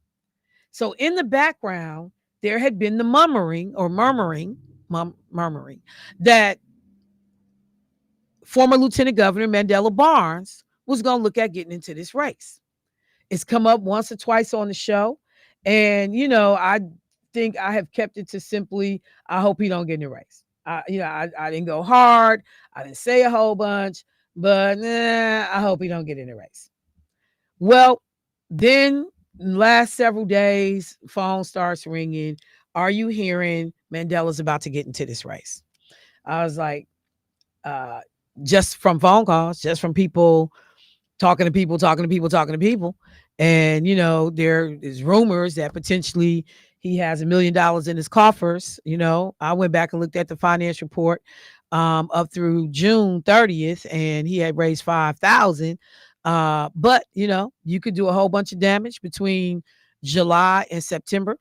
So in the background, there had been the murmuring that former Lieutenant Governor Mandela Barnes was going to look at getting into this race. It's come up once or twice on the show. And, I think I have kept it to simply, I hope he don't get in the race. I didn't go hard. I didn't say a whole bunch, but I hope he don't get in the race. Well, then last several days, phone starts ringing. Are you hearing Mandela's about to get into this race? I was like, just from phone calls, just from people talking to people. And, there is rumors that potentially he has $1 million in his coffers. I went back and looked at the finance report up through June 30th, and he had raised $5,000. But, you could do a whole bunch of damage between July and September.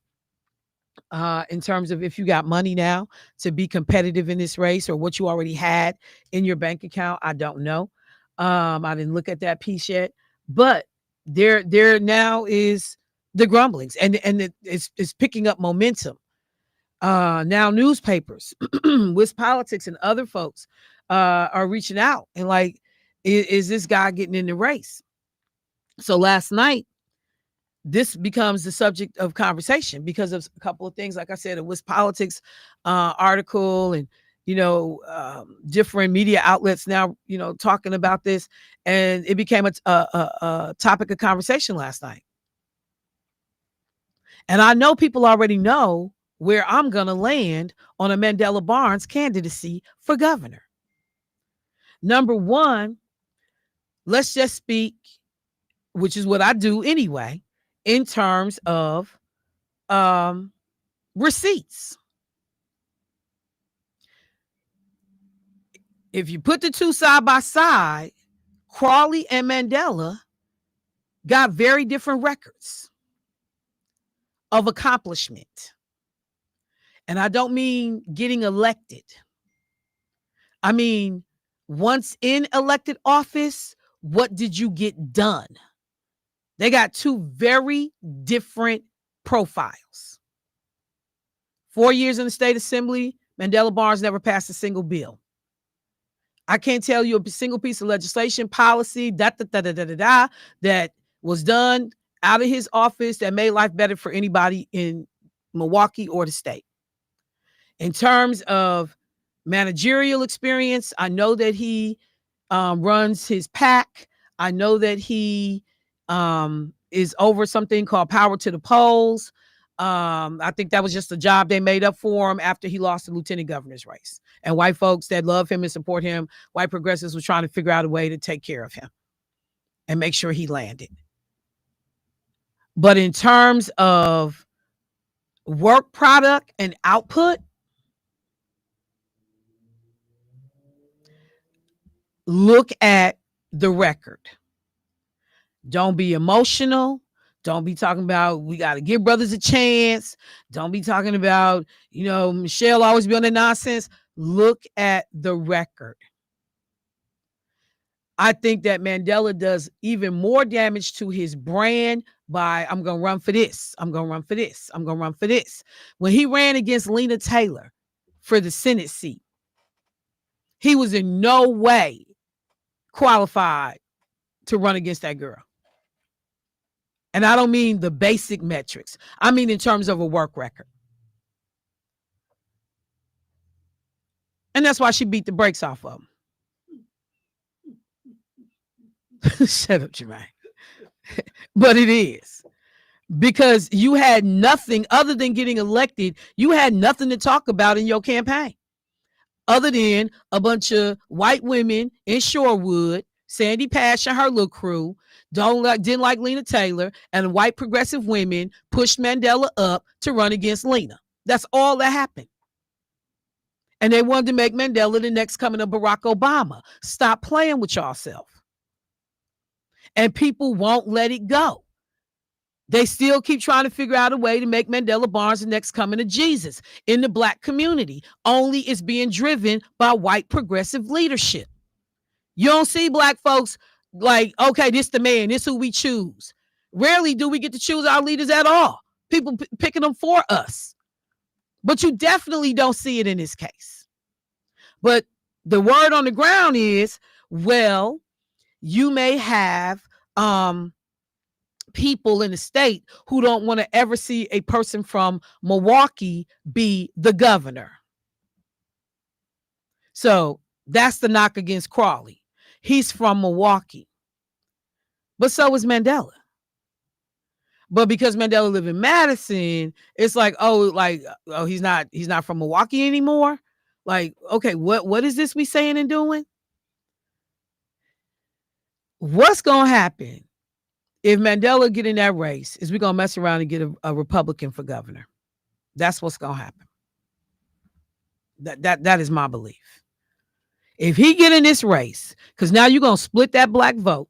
In terms of if you got money now to be competitive in this race or what you already had in your bank account, I don't know. I didn't look at that piece yet, but there now is the grumblings, and it's picking up momentum. Now newspapers, with politics and other folks are reaching out and like, is this guy getting in the race? So last night, this becomes the subject of conversation because of a couple of things. Like I said, a With Politics article, and different media outlets now talking about this, and it became a topic of conversation last night. And I know people already know where I'm gonna land on a Mandela Barnes candidacy for governor. Number one, let's just speak, which is what I do anyway, in terms of receipts. If you put the two side by side, Crawley and Mandela got very different records of accomplishment. And I don't mean getting elected. I mean, once in elected office, what did you get done? They got two very different profiles. 4 years in the state assembly, Mandela Barnes never passed a single bill. I can't tell you a single piece of legislation, policy, that was done out of his office that made life better for anybody in Milwaukee or the state. In terms of managerial experience, I know that he runs his PAC. I know that he is over something called Power to the Polls. I think that was just a job they made up for him after he lost the lieutenant governor's race. And white folks that love him and support him, white progressives, were trying to figure out a way to take care of him and make sure he landed. But in terms of work product and output, look at the record. Don't be emotional. Don't be talking about we got to give brothers a chance. Don't be talking about, Michelle always be on the nonsense. Look at the record. I think that Mandela does even more damage to his brand by, I'm going to run for this. I'm going to run for this. I'm going to run for this. When he ran against Lena Taylor for the Senate seat, he was in no way qualified to run against that girl. And I don't mean the basic metrics. I mean in terms of a work record. And that's why she beat the brakes off of him. Shut up, Jermaine. But it is. Because you had nothing other than getting elected. You had nothing to talk about in your campaign. Other than a bunch of white women in Shorewood, Sandy Pash and her little crew, didn't like Lena Taylor, and white progressive women pushed Mandela up to run against Lena. That's all that happened. And they wanted to make Mandela the next coming of Barack Obama. Stop playing with yourself. And people won't let it go. They still keep trying to figure out a way to make Mandela Barnes the next coming of Jesus in the black community. Only it's being driven by white progressive leadership. You don't see black folks like, okay, this the man, this who we choose. Rarely do we get to choose our leaders at all. People picking them for us. But you definitely don't see it in this case. But the word on the ground is, well, you may have people in the state who don't want to ever see a person from Milwaukee be the governor. So that's the knock against Crawley. He's from Milwaukee. But so is Mandela. But because Mandela lived in Madison, it's like, he's not from Milwaukee anymore. Like, okay, what is this we saying and doing? What's going to happen if Mandela get in that race is we're going to mess around and get a Republican for governor. That's what's going to happen. That is my belief. If he get in this race, because now you're going to split that black vote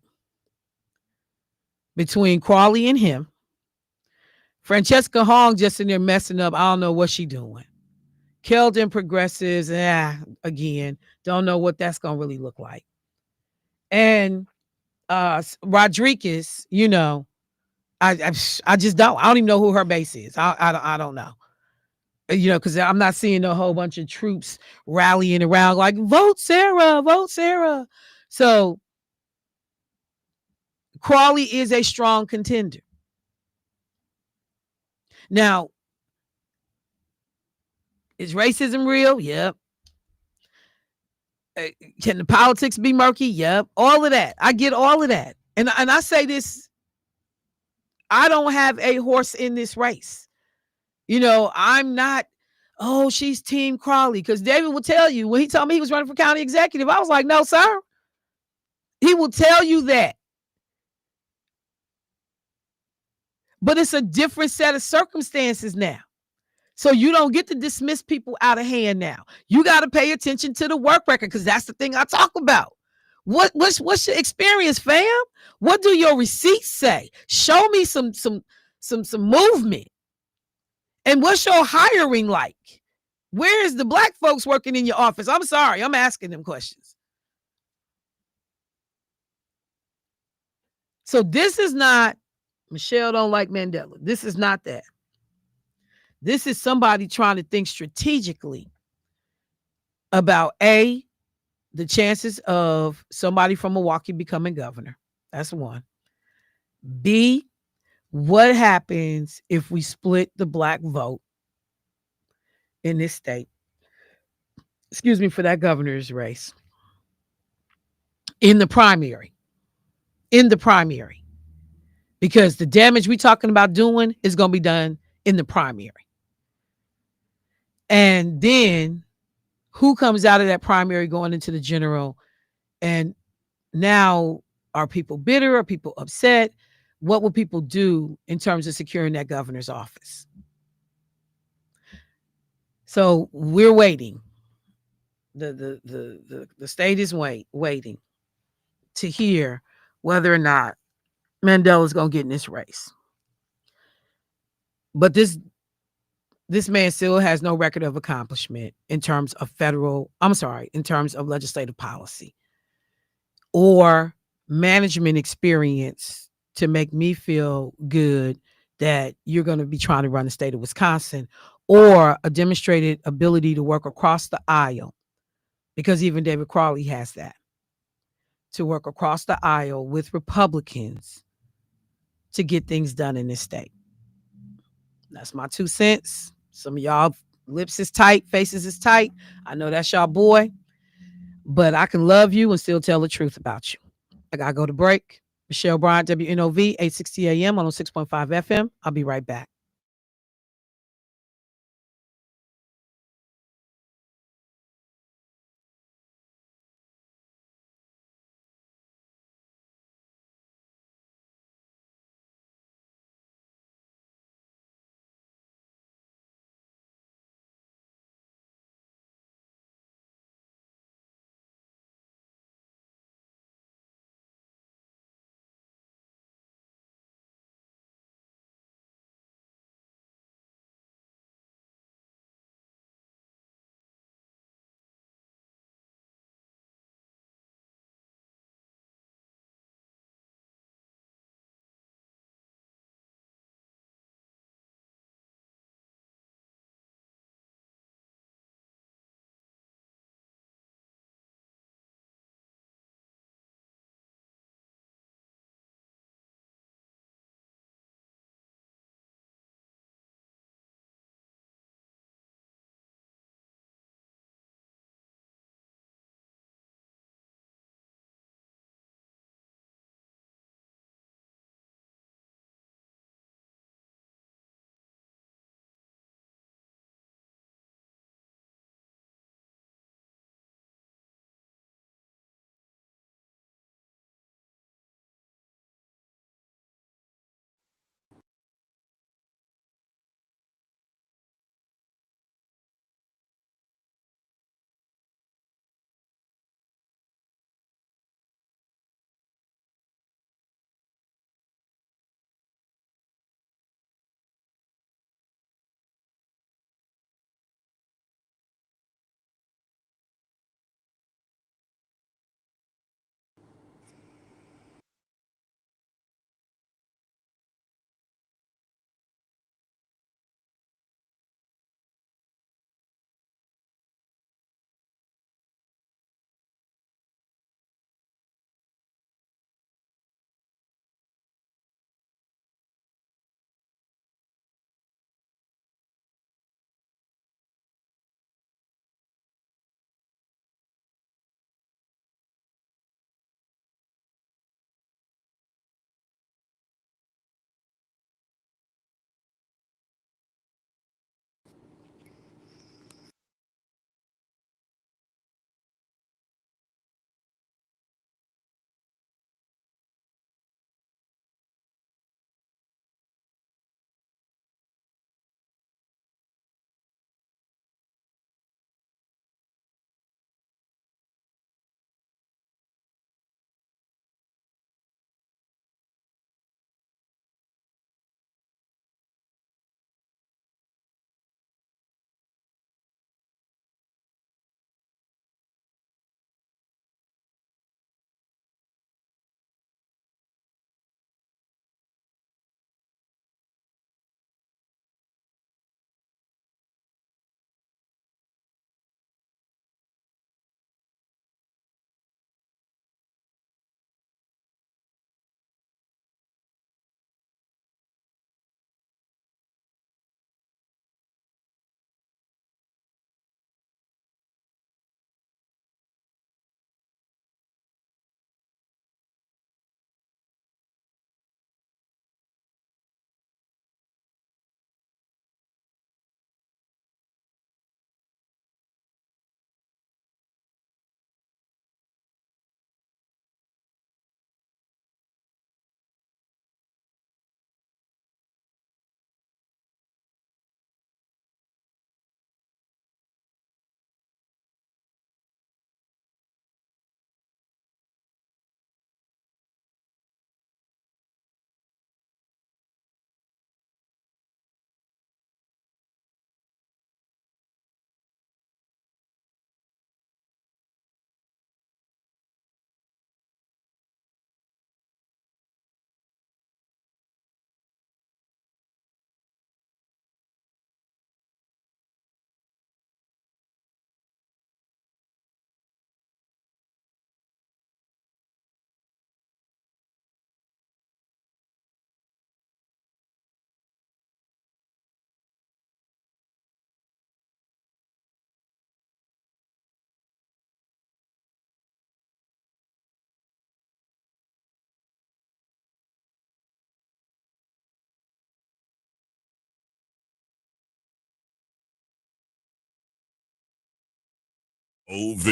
between Crawley and him. Francesca Hong just in there messing up. I don't know what she doing. Keldon progressives, again, don't know what that's going to really look like. And Rodriguez, I just don't. I don't even know who her base is. I don't know. Because I'm not seeing a whole bunch of troops rallying around like vote Sarah, vote Sarah. So Crawley is a strong contender. Now, is racism real? Yep. Can the politics be murky? Yep. All of that. I get all of that. And I say this, I don't have a horse in this race. I'm not, oh, she's Team Crawley. Because David will tell you, when he told me he was running for county executive, I was like, no, sir. He will tell you that. But it's a different set of circumstances now. So you don't get to dismiss people out of hand now. You got to pay attention to the work record, because that's the thing I talk about. What's your experience, fam? What do your receipts say? Show me some movement. And what's your hiring like? Where is the black folks working in your office? I'm sorry, I'm asking them questions. So this is not Michelle don't like Mandela. This is not that. This is somebody trying to think strategically about the chances of somebody from Milwaukee becoming governor. That's one. B, what happens if we split the black vote in this state? Excuse me, for that governor's race. In the primary. Because the damage we're talking about doing is going to be done in the primary. And then who comes out of that primary going into the general? And now, are people bitter? Are people upset? What will people do in terms of securing that governor's office? So we're waiting. The state is waiting to hear whether or not Mandela's going to get in this race. But this man still has no record of accomplishment in terms of in terms of legislative policy or management experience to make me feel good that you're going to be trying to run the state of Wisconsin, or a demonstrated ability to work across the aisle, because even David Crawley has that, to work across the aisle with Republicans to get things done in this state. That's my 2 cents. Some of y'all lips is tight, faces is tight. I know that's y'all boy, but I can love you and still tell the truth about you. I gotta go to break. Michelle Bryant, WNOV, 860 AM, 106.5 FM. I'll be right back. OV.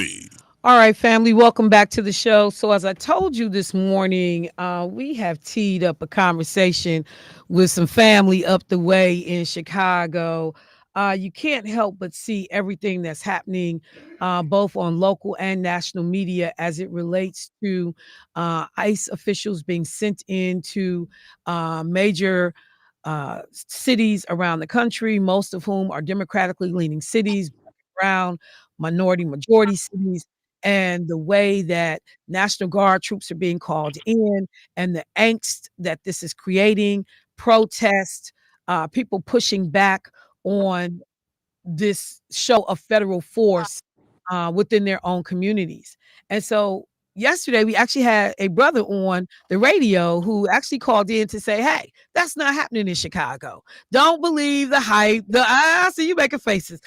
All right, family, welcome back to the show. So, as I told you this morning, we have teed up a conversation with some family up the way in Chicago. You can't help but see everything that's happening, both on local and national media, as it relates to ICE officials being sent into major cities around the country, most of whom are democratically leaning cities, brown, minority, majority cities, and the way that National Guard troops are being called in and the angst that this is creating, protest, people pushing back on this show of federal force within their own communities. And so yesterday we actually had a brother on the radio who actually called in to say, hey, that's not happening in Chicago. Don't believe the hype. I see you making faces.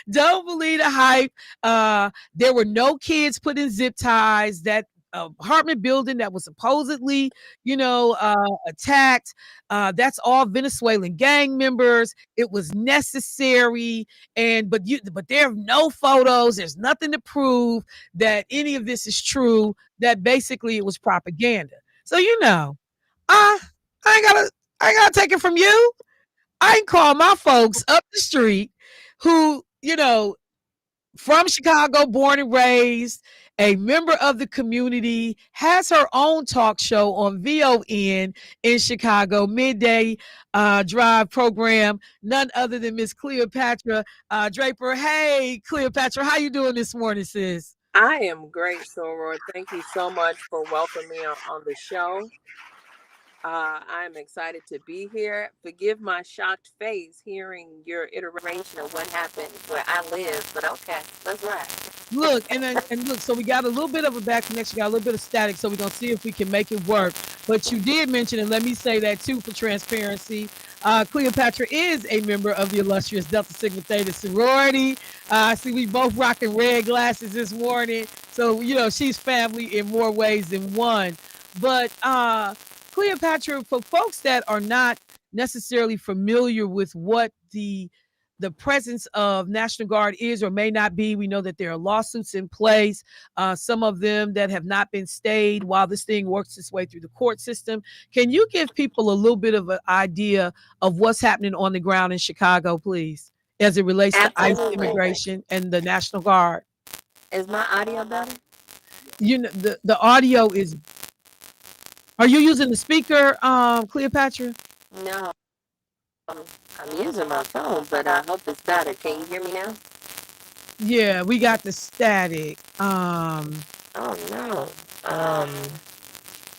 Don't believe the hype. There were no kids put in zip ties. That apartment building that was supposedly, attacked. That's all Venezuelan gang members. It was necessary, but there are no photos. There's nothing to prove that any of this is true. That basically it was propaganda. So I ain't gotta take it from you. I can call my folks up the street who, from Chicago, born and raised, a member of the community, has her own talk show on VON in Chicago, midday drive program, none other than Miss Cleopatra Draper. Hey, Cleopatra, how you doing this morning, sis? I am great, Soror. Thank you so much for welcoming me on the show. I'm excited to be here. Forgive my shocked face hearing your iteration of what happened where I live, but okay, let's ride. Look, and look, so we got a little bit of a bad connection, got a little bit of static, so we're gonna see if we can make it work. But you did mention, and let me say that too for transparency, Cleopatra is a member of the illustrious Delta Sigma Theta sorority. I see we both rocking red glasses this morning, so she's family in more ways than one. But Cleopatra, for folks that are not necessarily familiar with what the presence of National Guard is or may not be, we know that there are lawsuits in place, some of them that have not been stayed while this thing works its way through the court system. Can you give people a little bit of an idea of what's happening on the ground in Chicago, please, as it relates to ICE immigration and the National Guard? Is my audio better? The audio is. Are you using the speaker, Cleopatra? No. I'm using my phone, but I hope it's better. Can you hear me now? Yeah, we got the static. Oh no.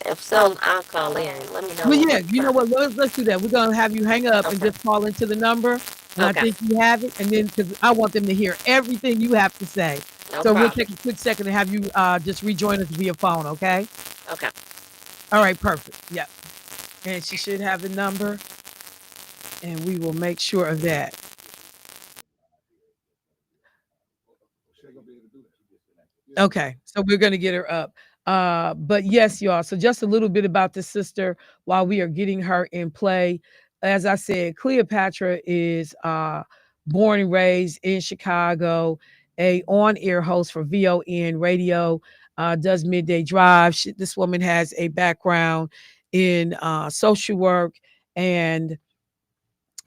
If so, I'll call in. Let me know. Well, yeah, you know what? Let's do that. We're gonna have you hang up and just call into the number, and I think you have it. And then because I want them to hear everything you have to say, so we'll take a quick second to have you just rejoin us via phone. Okay. Okay. All right. Perfect. Yep. And she should have the number, and we will make sure of that. Okay, so we're going to get her up. But yes, y'all. So just a little bit about the sister while we are getting her in play. As I said, Cleopatra is born and raised in Chicago, a on-air host for VON radio, does midday drive. This woman has a background in social work and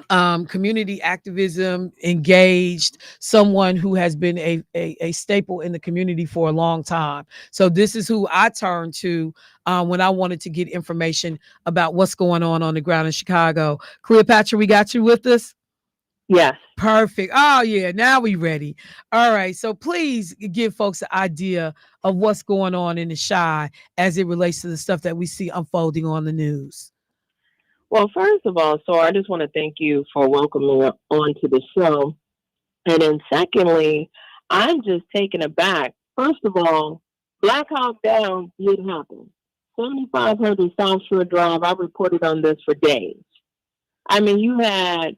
community activism, engaged, someone who has been a staple in the community for a long time. So this is who I turn to when I wanted to get information about what's going on the ground in Chicago. Cleopatra, we got you with us? Yes. Perfect. Oh yeah, now we ready. All right, so please give folks an idea of what's going on in the Chi as it relates to the stuff that we see unfolding on the news. Well, first of all, so I just want to thank you for welcoming me onto the show. And then secondly, I'm just taken aback. First of all, Black Hawk Down did happen. 7500 South Shore Drive, I reported on this for days. I mean, you had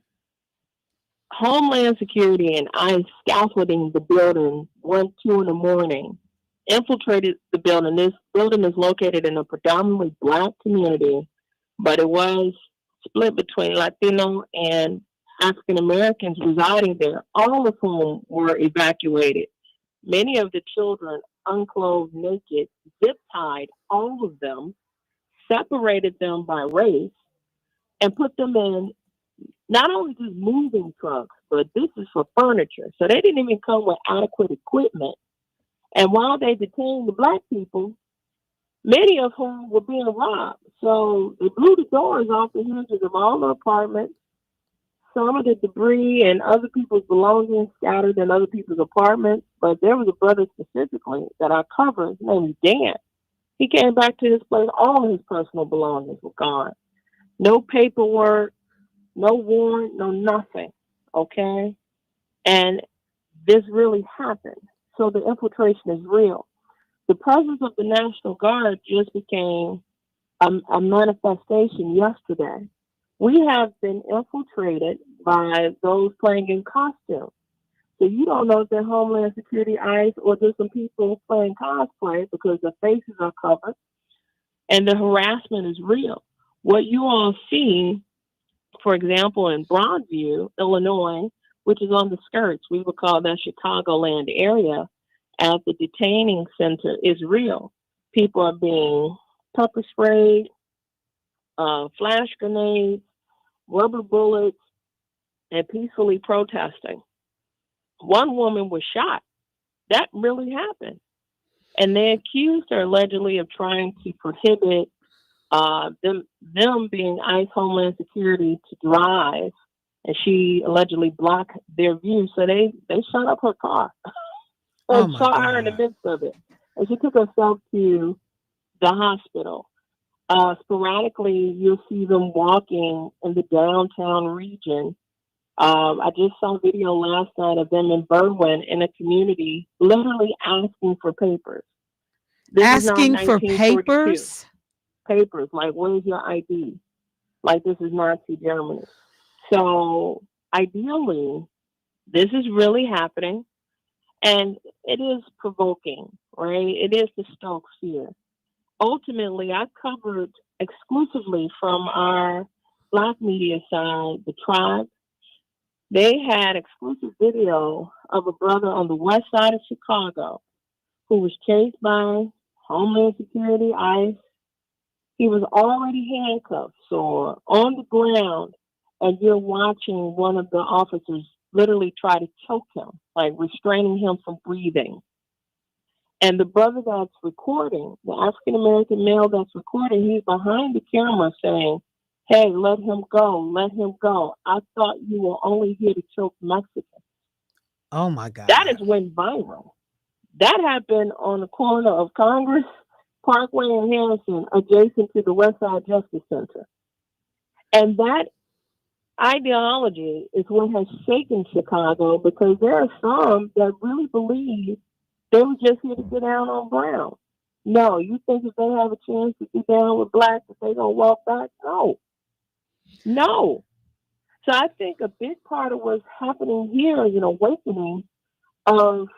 Homeland Security and ICE scaffolding the building 1, 2 in the morning, infiltrated the building. This building is located in a predominantly Black community, but it was split between Latino and African Americans residing there, all of whom were evacuated. many of the children unclothed, naked, zip-tied, all of them, separated them by race, and put them in not only just moving trucks, but this is for furniture. So they didn't even come with adequate equipment. And while they detained the black people, many of whom were being robbed. So they blew the doors off the hinges of all the apartments. Some of the debris and other people's belongings scattered in other people's apartments. But there was a brother specifically that I covered. His name is Dan. He came back to his place. All of his personal belongings were gone. No paperwork, no warrant, no nothing. Okay? And this really happened. So the infiltration is real. The presence of the National Guard just became a manifestation yesterday. We have been infiltrated by those playing in costume. So you don't know if they're Homeland Security, ICE, or just some people playing cosplay because their faces are covered. And the harassment is real. What you all see, for example, in Broadview, Illinois, which is on the skirts, we would call that Chicagoland area, at the detaining center is real. People are being pepper sprayed, flash grenades, rubber bullets, and peacefully protesting. One woman was shot. That really happened. And they accused her allegedly of trying to prohibit them being ICE Homeland Security to drive. And she allegedly blocked their view. So they shut up her car. And shot her in the midst of it. And she took herself to the hospital. Sporadically, you'll see them walking in the downtown region. I just saw a video last night of them in Berwyn in a community literally asking for papers. Asking for papers? Papers, like, where's your ID? Like, this is Nazi Germany. So, ideally, this is really happening. And it is provoking, right? It is to stoke fear. Ultimately, I covered exclusively from our Black media side, the Tribe. They had exclusive video of a brother on the west side of Chicago who was chased by Homeland Security, ICE. He was already handcuffed, so on the ground, and you're watching one of the officers literally try to choke him, like restraining him from breathing. And the brother that's recording, the African-American male that's recording, he's behind the camera saying, hey, let him go, let him go. I thought you were only here to choke Mexicans. Oh, my God. That is went viral. That happened on the corner of Congress, Parkway, and Harrison, adjacent to the Westside Justice Center. And that ideology is what has shaken Chicago, because there are some that really believe they were just here to get down on Brown. No, you think if they have a chance to get down with Blacks, that they're going to walk back? No. So I think a big part of what's happening here is an awakening of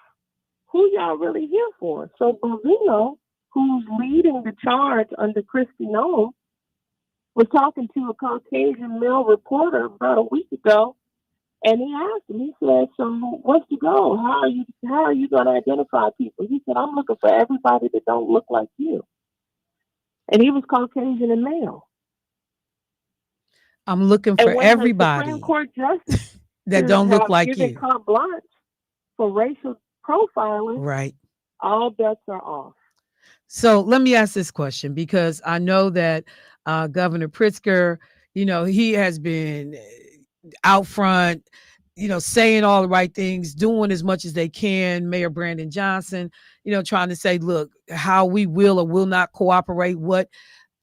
who y'all really here for. So Bovino, who's leading the charge under Kristi Noem, was talking to a Caucasian male reporter about a week ago, and he asked him, he said, so what's the goal? How are you going to identify people? He said, I'm looking for everybody that don't look like you. And he was Caucasian and male. I'm looking for everybody Supreme Court justice that don't look like you. Carte blanche for racial profiling. Right. All bets are off. So let me ask this question, because I know that Governor Pritzker, he has been out front, saying all the right things, doing as much as they can. Mayor Brandon Johnson, trying to say, look, how we will or will not cooperate, what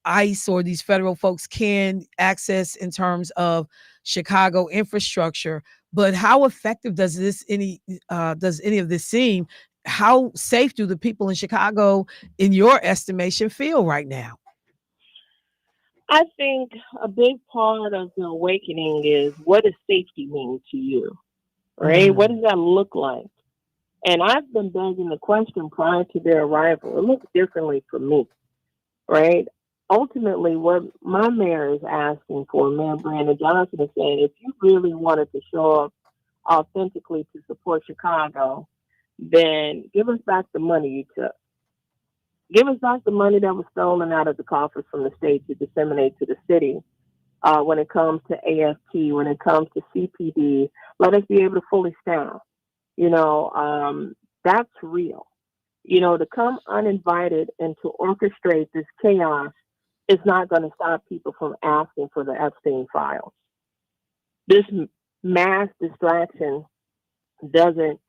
ICE or these federal folks can access in terms of Chicago infrastructure. But how effective does any of this seem? How safe do the people in Chicago, in your estimation, feel right now? I think a big part of the awakening is, what does safety mean to you, right? What does that look like? And I've been begging the question prior to their arrival. It looks differently for me, right? Ultimately, what my mayor is asking for, Mayor Brandon Johnson, is saying, if you really wanted to show up authentically to support Chicago, then give us back the money you took. Give us back the money that was stolen out of the coffers from the state to disseminate to the city. When it comes to AFT, when it comes to CPD, let us be able to fully staff. That's real. To come uninvited and to orchestrate this chaos is not going to stop people from asking for the Epstein files. This mass distraction doesn't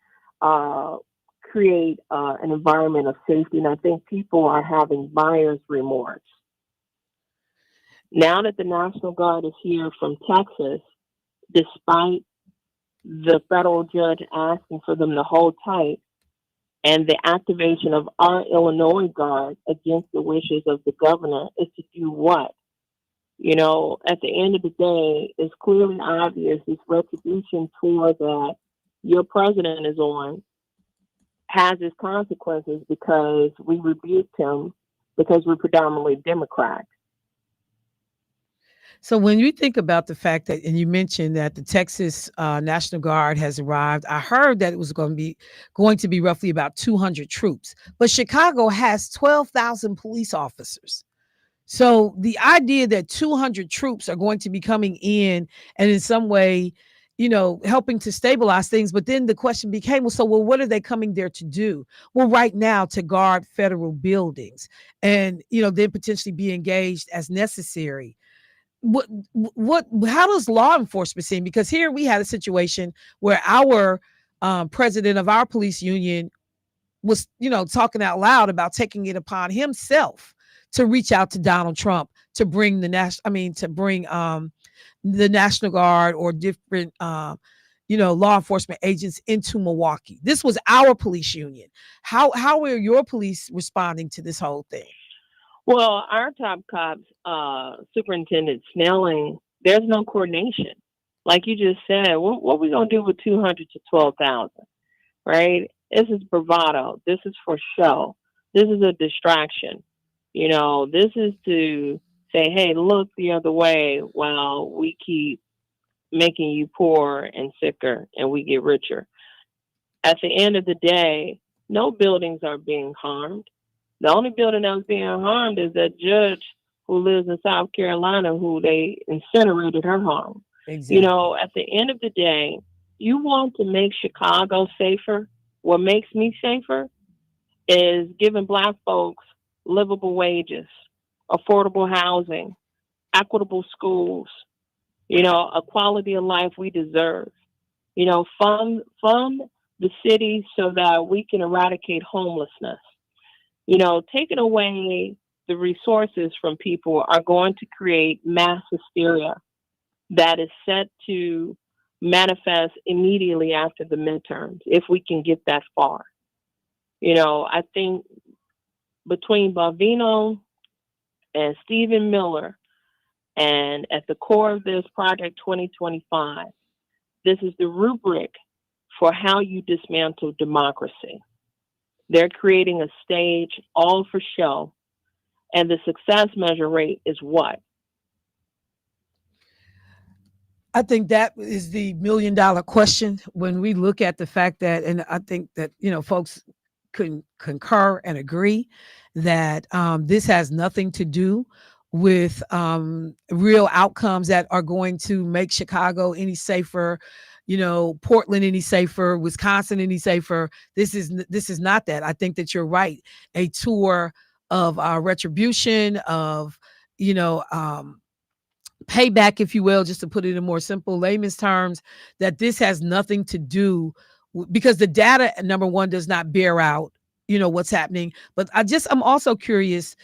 create an environment of safety, and I think people are having buyer's remorse. Now that the National Guard is here from Texas, despite the federal judge asking for them to hold tight, and the activation of our Illinois Guard against the wishes of the governor is to do what? At the end of the day, it's clearly obvious this retribution tour that your president is on has its consequences because we rebuked him because we're predominantly Democrat. So when you think about the fact that, and you mentioned that the Texas National Guard has arrived, I heard that it was going to be roughly about 200 troops, but Chicago has 12,000 police officers. So the idea that 200 troops are going to be coming in and in some way, helping to stabilize things. But then the question became, well, what are they coming there to do? Well, right now to guard federal buildings and, then potentially be engaged as necessary. How does law enforcement seem? Because here we had a situation where our president of our police union was, talking out loud about taking it upon himself to reach out to Donald Trump to bring the National Guard or different, law enforcement agents into Milwaukee. This was our police union. How are your police responding to this whole thing? Well, our top cops, Superintendent Snelling, there's no coordination. Like you just said, what are we going to do with 200 to 12,000, right? This is bravado. This is for show. This is a distraction. This is to say, hey, look the other way while we keep making you poor and sicker and we get richer. At the end of the day, no buildings are being harmed. The only building that was being harmed is that judge who lives in South Carolina who they incinerated her home. Exactly. At the end of the day, you want to make Chicago safer. What makes me safer is giving Black folks livable wages, affordable housing, equitable schools, a quality of life we deserve. Fund the city so that we can eradicate homelessness. Taking away the resources from people are going to create mass hysteria that is set to manifest immediately after the midterms, if we can get that far. I think between Bovino and Stephen Miller, and at the core of this Project 2025, this is the rubric for how you dismantle democracy. They're creating a stage all for show. And the success measure rate is what? I think that is the $1 million question when we look at the fact that, and I think that, folks can concur and agree that this has nothing to do with real outcomes that are going to make Chicago any safer, Portland any safer, Wisconsin any safer. This is not that. I think that you're right. A tour of retribution, of payback, if you will, just to put it in more simple layman's terms, that this has nothing to do because the data, number one, does not bear out, what's happening. But I'm also curious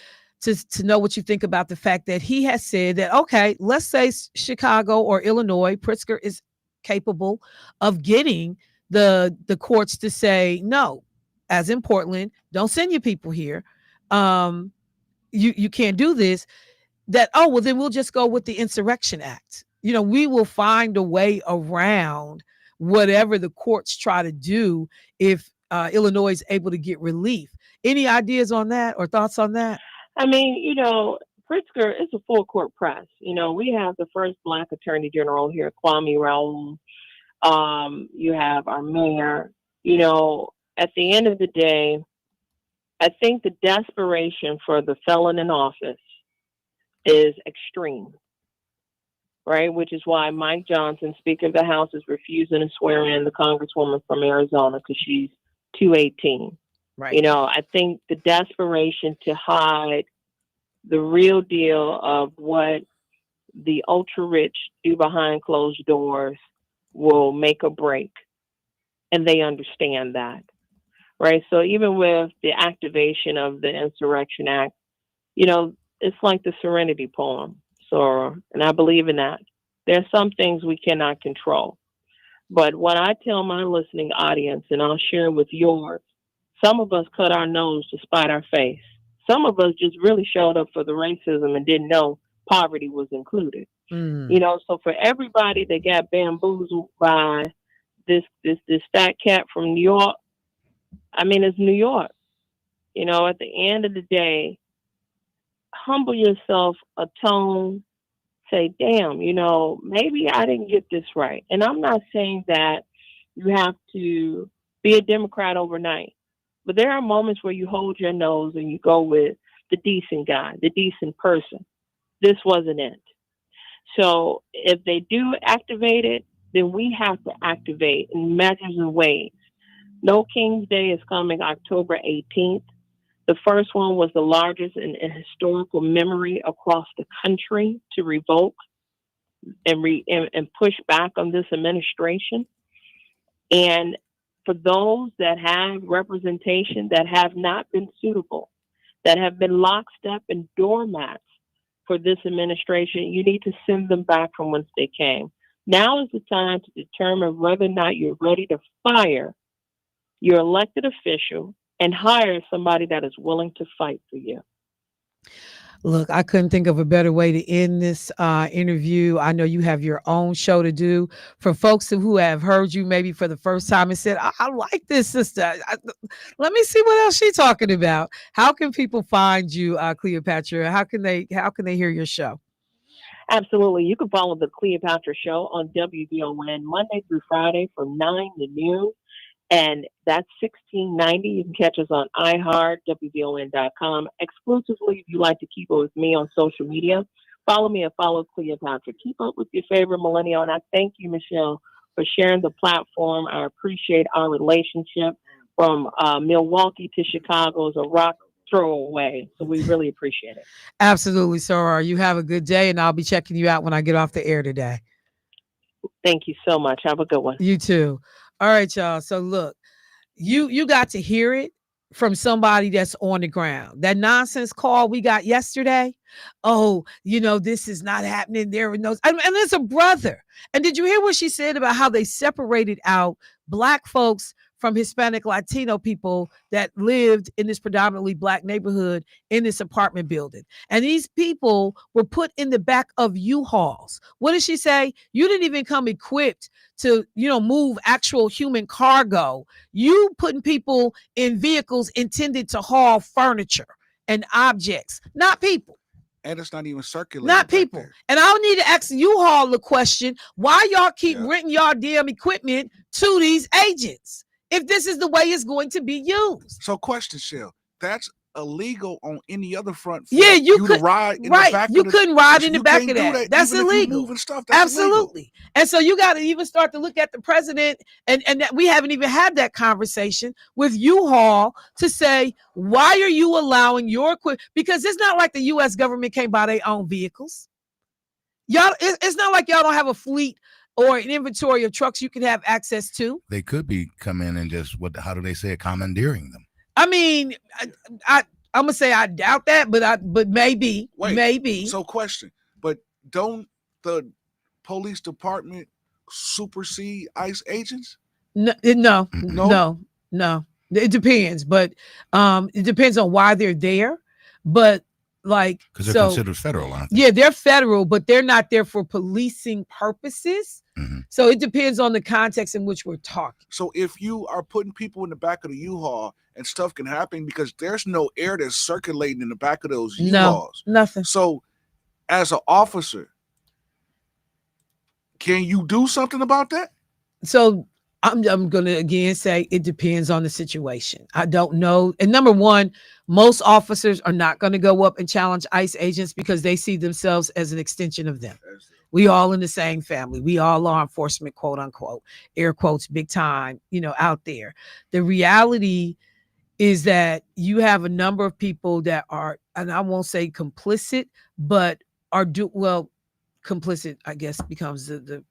to know what you think about the fact that he has said that, okay, let's say Chicago or Illinois, Pritzker is capable of getting the courts to say, no, as in Portland, don't send your people here. You can't do this. That, then we'll just go with the Insurrection Act. We will find a way around whatever the courts try to do if Illinois is able to get relief. Any ideas on that or thoughts on that? I mean, Pritzker is a full court press. We have the first Black Attorney General here, Kwame Raoul. You have our mayor. at the end of the day, I think the desperation for the felon in office is extreme, right? Which is why Mike Johnson, Speaker of the House, is refusing to swear in the Congresswoman from Arizona because she's 218. Right. You know, I think the desperation to hide the real deal of what the ultra rich do behind closed doors will make or break. And they understand that, right? So even with the activation of the Insurrection Act, you know, it's like the Serenity poem. So, and I believe in that. There are some things we cannot control. But what I tell my listening audience, and I'll share with yours, some of us cut our nose to spite our face. Some of us just really showed up for the racism and didn't know poverty was included. You know, so for everybody that got bamboozled by this fat cat from New York, I mean, it's New York. You know, at the end of the day, humble yourself a tone, say, damn, you know, maybe I didn't get this right. And I'm not saying that you have to be a Democrat overnight, but there are moments where you hold your nose and you go with the decent guy, the decent person. This wasn't it. So if they do activate it, then we have to activate in measures and ways. No King's Day is coming October 18th. The first one was the largest in historical memory across the country to revoke and push back on this administration. And for those that have representation that have not been suitable, that have been lockstep and doormats for this administration, you need to send them back from whence they came. Now is the time to determine whether or not you're ready to fire your elected official and hire somebody that is willing to fight for you. Look, I couldn't think of a better way to end this interview. I know you have your own show to do. For folks who have heard you maybe for the first time and said, I like this sister. Let me see what else she's talking about. How can people find you, Cleopatra? How can they hear your show? Absolutely. You can follow the Cleopatra Show on WVON Monday through Friday from 9 to noon. And that's 1690. You can catch us on iHeart, WVON.com. Exclusively, if you like to keep up with me on social media, follow me and follow Cleopatra. Keep up with your favorite millennial. And I thank you, Michelle, for sharing the platform. I appreciate our relationship. From Milwaukee to Chicago is a rock throw away. So we really appreciate it. Absolutely, Soror. You have a good day, and I'll be checking you out when I get off the air today. Thank you so much. Have a good one. You too. All right, y'all. So look, you got to hear it from somebody that's on the ground. That nonsense call we got yesterday. Oh, you know, this is not happening. There are no, and it's a brother. And did you hear what she said about how they separated out Black folks from Hispanic Latino people that lived in this predominantly Black neighborhood in this apartment building? And these people were put in the back of U-Hauls. What did she say? You didn't even come equipped to, you know, move actual human cargo. You putting people in vehicles intended to haul furniture and objects, not people. And it's not even circulating. Not people. There. And I'll need to ask U-Haul the question, why y'all keep renting y'all damn equipment to these agents if this is the way it's going to be used? So question, Shell, that's illegal on any other front. Yeah, you could ride in right. The back you of couldn't ride in the back of that. That's illegal. Moving stuff, that's absolutely illegal. And so you got to even start to look at the president, and that we haven't even had that conversation with U-Haul to say, why are you allowing your equipment? Because it's not like the U.S. government can't buy their own vehicles. Y'all, it's not like y'all don't have a fleet or an inventory of trucks you can have access to. They could be coming and just how do they say it, commandeering them. I mean, I'm gonna say I doubt that, but maybe. Wait, maybe. So question, but don't the police department supersede ICE agents? No. It depends, but it depends on why they're there. But like, because they're considered federal, aren't they? Yeah, they're federal, but they're not there for policing purposes. Mm-hmm. So it depends on the context in which we're talking. So if you are putting people in the back of the U-Haul and stuff can happen because there's no air that's circulating in the back of those U-Hauls. No, nothing. So as an officer, can you do something about that? So I'm going to again say it depends on the situation. I don't know. And number one, most officers are not going to go up and challenge ICE agents because they see themselves as an extension of them. We all in the same family. We all law enforcement, quote unquote, air quotes, big time, out there. The reality is that you have a number of people that are, and I won't say complicit, but are complicit, I guess, becomes the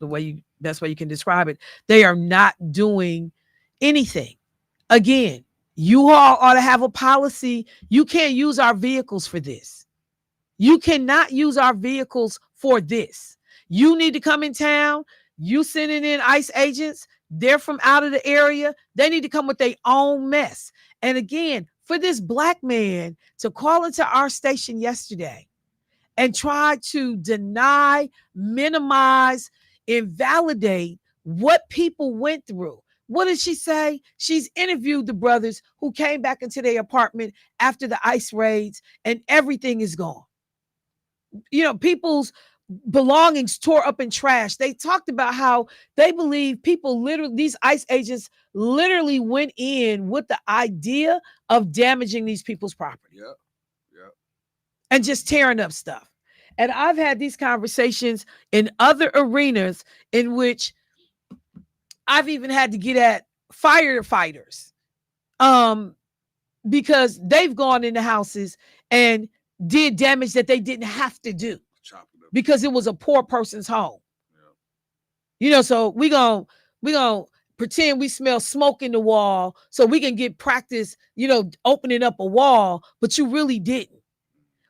way best way you can describe it. They are not doing anything. Again, you all ought to have a policy. You can't use our vehicles for this. You cannot use our vehicles for this. You need to come in town. You sending in ICE agents. They're from out of the area. They need to come with their own mess. And again, for this black man to call into our station yesterday and try to deny, minimize, invalidate what people went through. What did she say? She's interviewed the brothers who came back into their apartment after the ICE raids and everything is gone. People's belongings tore up in trash. They talked about how they believe people these ICE agents literally went in with the idea of damaging these people's property. Yep. And just tearing up stuff. And I've had these conversations in other arenas in which I've even had to get at firefighters because they've gone into houses and did damage that they didn't have to do because it was a poor person's home. Yeah. So we gonna pretend we smell smoke in the wall so we can get practice, opening up a wall, but you really didn't.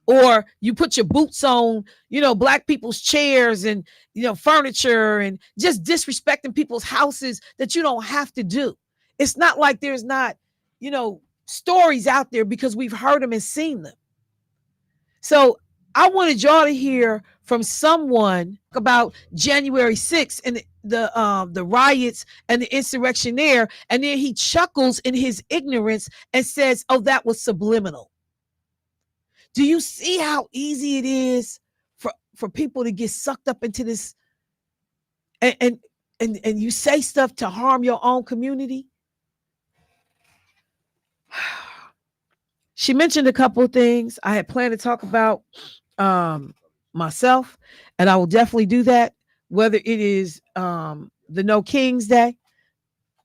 Or you put your boots on, black people's chairs and, furniture and just disrespecting people's houses that you don't have to do. It's not like there's not, stories out there because we've heard them and seen them. So I wanted y'all to hear from someone about January 6th and the riots and the insurrection there. And then he chuckles in his ignorance and says, oh, that was subliminal. Do you see how easy it is for people to get sucked up into this and you say stuff to harm your own community? She mentioned a couple of things. I had planned to talk about myself, and I will definitely do that, whether it is the No Kings Day,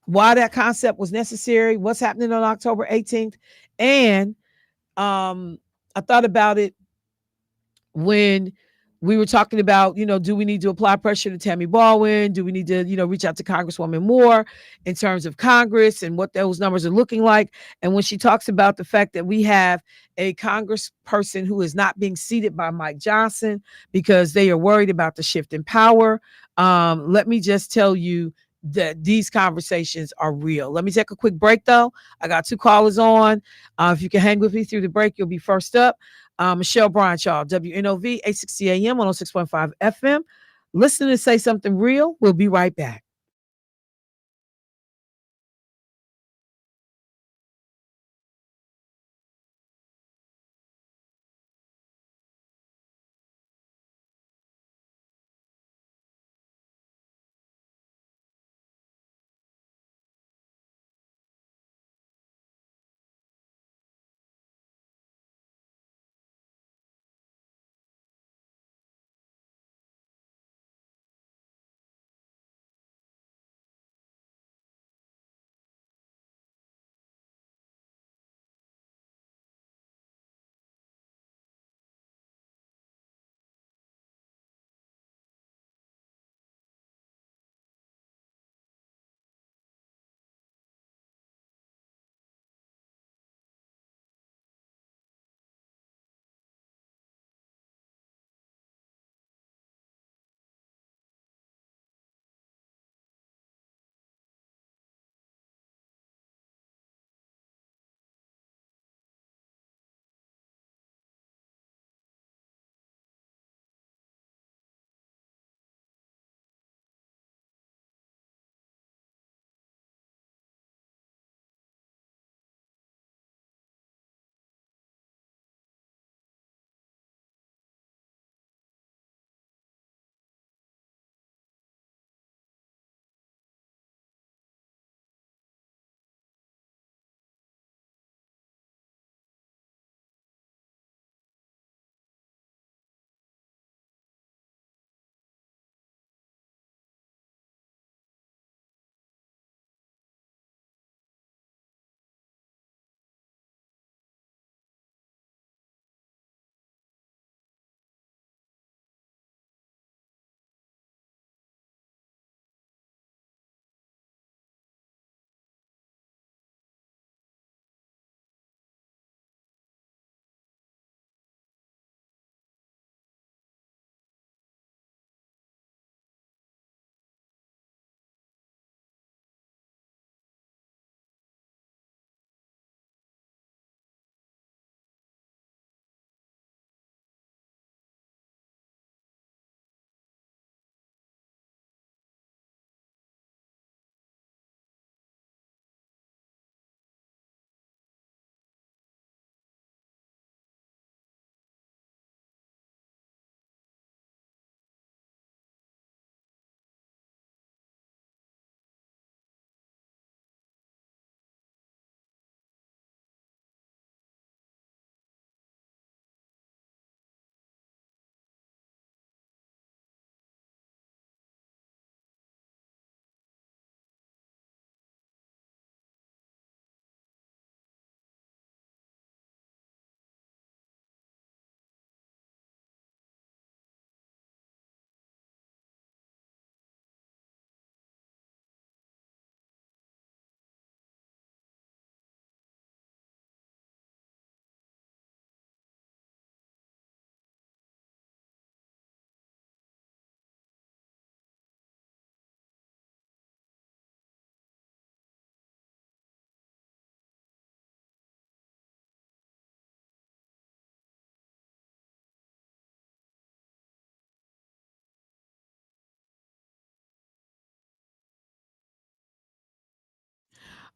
why that concept was necessary, what's happening on October 18th. And I thought about it when we were talking about, do we need to apply pressure to Tammy Baldwin? Do we need to, reach out to Congresswoman Moore in terms of Congress and what those numbers are looking like? And when she talks about the fact that we have a congressperson who is not being seated by Mike Johnson because they are worried about the shift in power, let me just tell you that these conversations are real. Let me take a quick break, though. I got 2 callers on. If you can hang with me through the break, you'll be first up. Michelle Bryant, y'all, WNOV 860 AM 106.5 FM. Listen to Say Something Real. We'll be right back.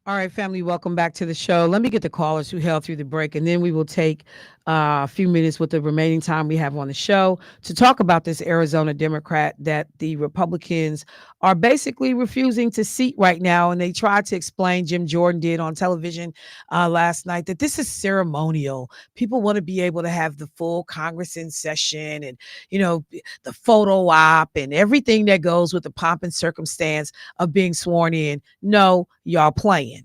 All right, family, welcome back to the show. Let me get the callers who held through the break, and then we will take a few minutes with the remaining time we have on the show to talk about this Arizona Democrat that the Republicans are basically refusing to seat right now. And they tried to explain, Jim Jordan did on television last night, that this is ceremonial. People want to be able to have the full Congress in session and, the photo op and everything that goes with the pomp and circumstance of being sworn in. No, y'all playing.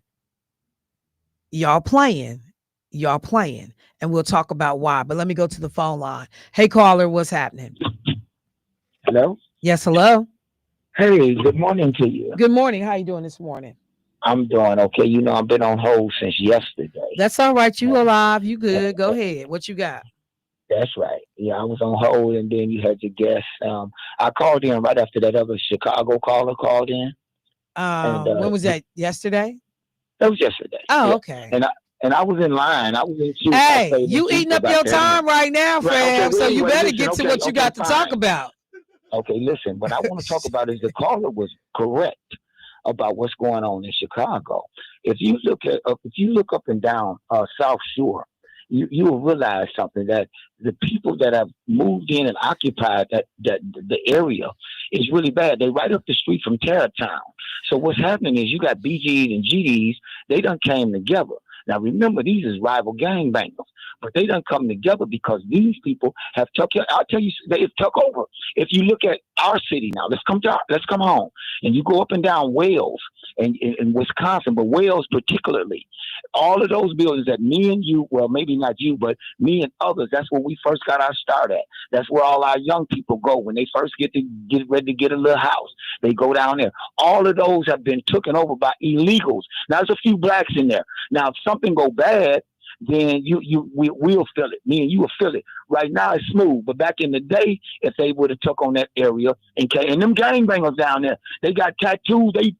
Y'all playing. Y'all playing. And we'll talk about why. But let me go to the phone line. Hey, caller, what's happening? Hello? Yes, hello. Hey, good morning to you. Good morning. How you doing this morning? I'm doing okay. I've been on hold since yesterday. That's all right. You alive. You good. Go ahead. What you got? That's right. Yeah, I was on hold, and then you had your guest. I called in right after that other Chicago caller called in. When was that? Yesterday? That was yesterday. Oh, yeah. okay. And I was in line. I was in queue. Hey, you eating up your time right now, fam. So you better get to what you got to talk about. Okay, listen. What I want to talk about is the caller was correct about what's going on in Chicago. If you look up and down South Shore, you will realize something, that the people that have moved in and occupied that the area is really bad. They're right up the street from Tarrytown. So what's happening is you got BGs and GDs. They done came together. Now remember, these is rival gangbangers, but they done come together because these people have I'll tell you, they've took over. If you look at our city now, let's come home, and you go up and down Wales and in Wisconsin, but Wales particularly, all of those buildings that me and you, well, maybe not you, but me and others, that's where we first got our start at. That's where all our young people go when they first get ready to get a little house. They go down there. All of those have been taken over by illegals. Now, there's a few blacks in there. Now, if something go bad, then we'll feel it. Me and you will feel it. Right now it's smooth, but back in the day, if they would have took on that area and them gangbangers down there, they got tattoos. They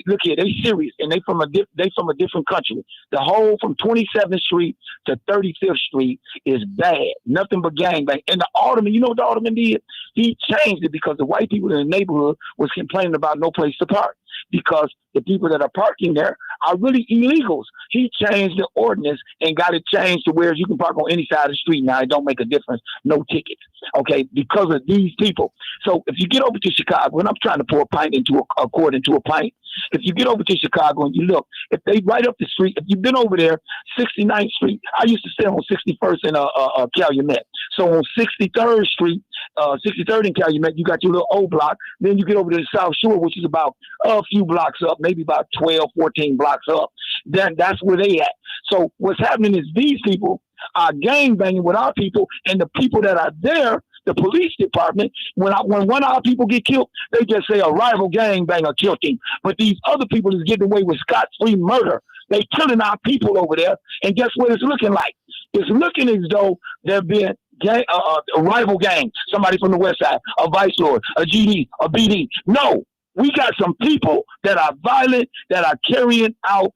look here, they serious, and they from a different country. The whole from 27th Street to 35th Street is bad. Nothing but gangbang. And the alderman, you know what the alderman did? He changed it because the white people in the neighborhood was complaining about no place to park, because the people that are parking there are really illegals. He changed the ordinance and got it changed to where you can park on any side of the street now. It don't make a difference. No tickets. Okay, because of these people. So if you get over to Chicago, and I'm trying to pour a pint into a quart into a pint. If you get over to Chicago and you look, if they right up the street, if you've been over there, 69th Street, I used to stay on 61st and Calumet. So on 63rd Street, 63rd and Calumet, you got your little old block. Then you get over to the South Shore, which is about a few blocks up, maybe about 12, 14 blocks up. Then that's where they at. So what's happening is these people are gangbanging with our people, and the people that are there, the police department, when one of our people get killed, they just say a rival gangbanger killed him. But these other people is getting away with scot-free murder. They killing our people over there, and guess what it's looking like? It's looking as though there been a rival gang, somebody from the West Side, a Vice Lord, a GD, a BD. No. We got some people that are violent, that are carrying out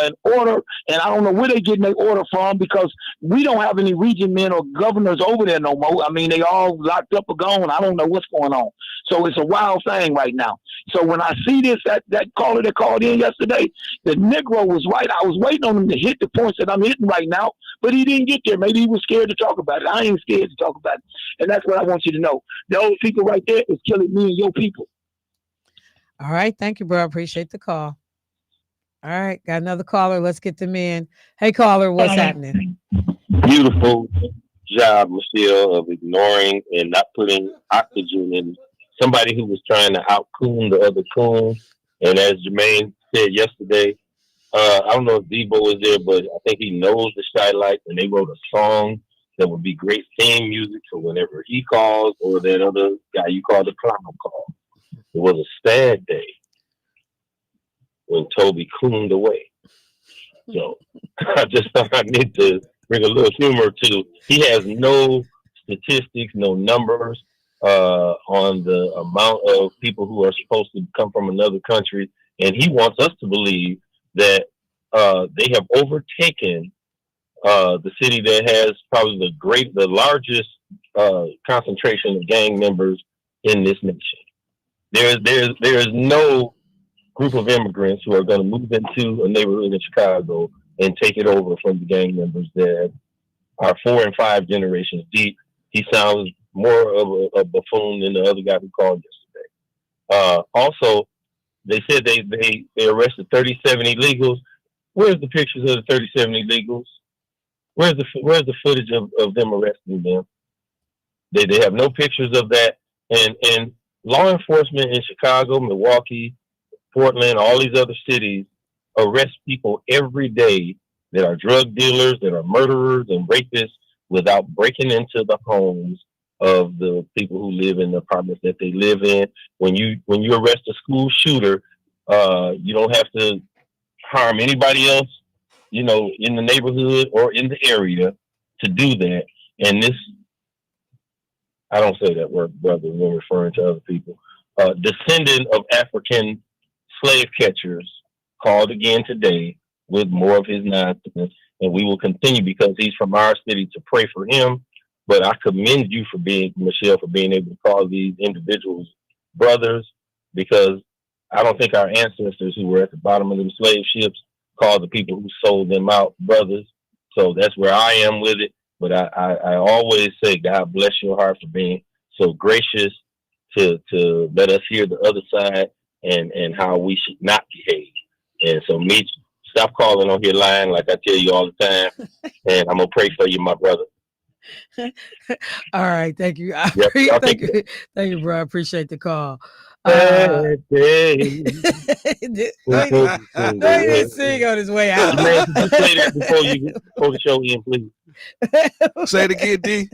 an order, and I don't know where they're getting their order from, because we don't have any region men or governors over there no more. I mean, they all locked up or gone. I don't know what's going on. So it's a wild thing right now. So when I see this, that caller that called in yesterday, the Negro was right. I was waiting on him to hit the points that I'm hitting right now, but he didn't get there. Maybe he was scared to talk about it. I ain't scared to talk about it. And that's what I want you to know. Those people right there is killing me and your people. All right. Thank you, bro. I appreciate the call. All right. Got another caller. Let's get them in. Hey, caller, what's happening? Beautiful job, Michelle, of ignoring and not putting oxygen in somebody who was trying to out-coon the other coon. And as Jermaine said yesterday, I don't know if Debo was there, but I think he knows the Shylights, and they wrote a song that would be great theme music for whenever he calls, or that other guy you call the clown call. It was a sad day when Toby cooned away. So I just thought I need to bring a little humor to. He has no statistics, no numbers on the amount of people who are supposed to come from another country, and he wants us to believe that they have overtaken the city that has probably the largest concentration of gang members in this nation. There is no group of immigrants who are going to move into a neighborhood in Chicago and take it over from the gang members that are 4 and 5 generations deep. He sounds more of a buffoon than the other guy who called yesterday. Also, they said they arrested 37 illegals. Where's the pictures of the 37 illegals? Where's the footage of them arresting them? They have no pictures of that. And law enforcement in Chicago, Milwaukee, Portland, all these other cities arrest people every day that are drug dealers, that are murderers and rapists without breaking into the homes of the people who live in the apartments that they live in. When you arrest a school shooter, you don't have to harm anybody else, in the neighborhood or in the area to do that. And this, I don't say that word, brother, when referring to other people. Descendant of African slave catchers called again today with more of his nonsense, and we will continue because he's from our city to pray for him. But I commend you Michelle, for being able to call these individuals brothers, because I don't think our ancestors who were at the bottom of them slave ships called the people who sold them out brothers. So that's where I am with it. But I always say, God bless your heart for being so gracious to let us hear the other side and how we should not behave. And so, Mitch, stop calling on your line like I tell you all the time. And I'm going to pray for you, my brother. All right. Thank you. Thank you, bro. I appreciate the call. Don't even sing on his way out. Man, could you say that before the show end, please? Say it again, D.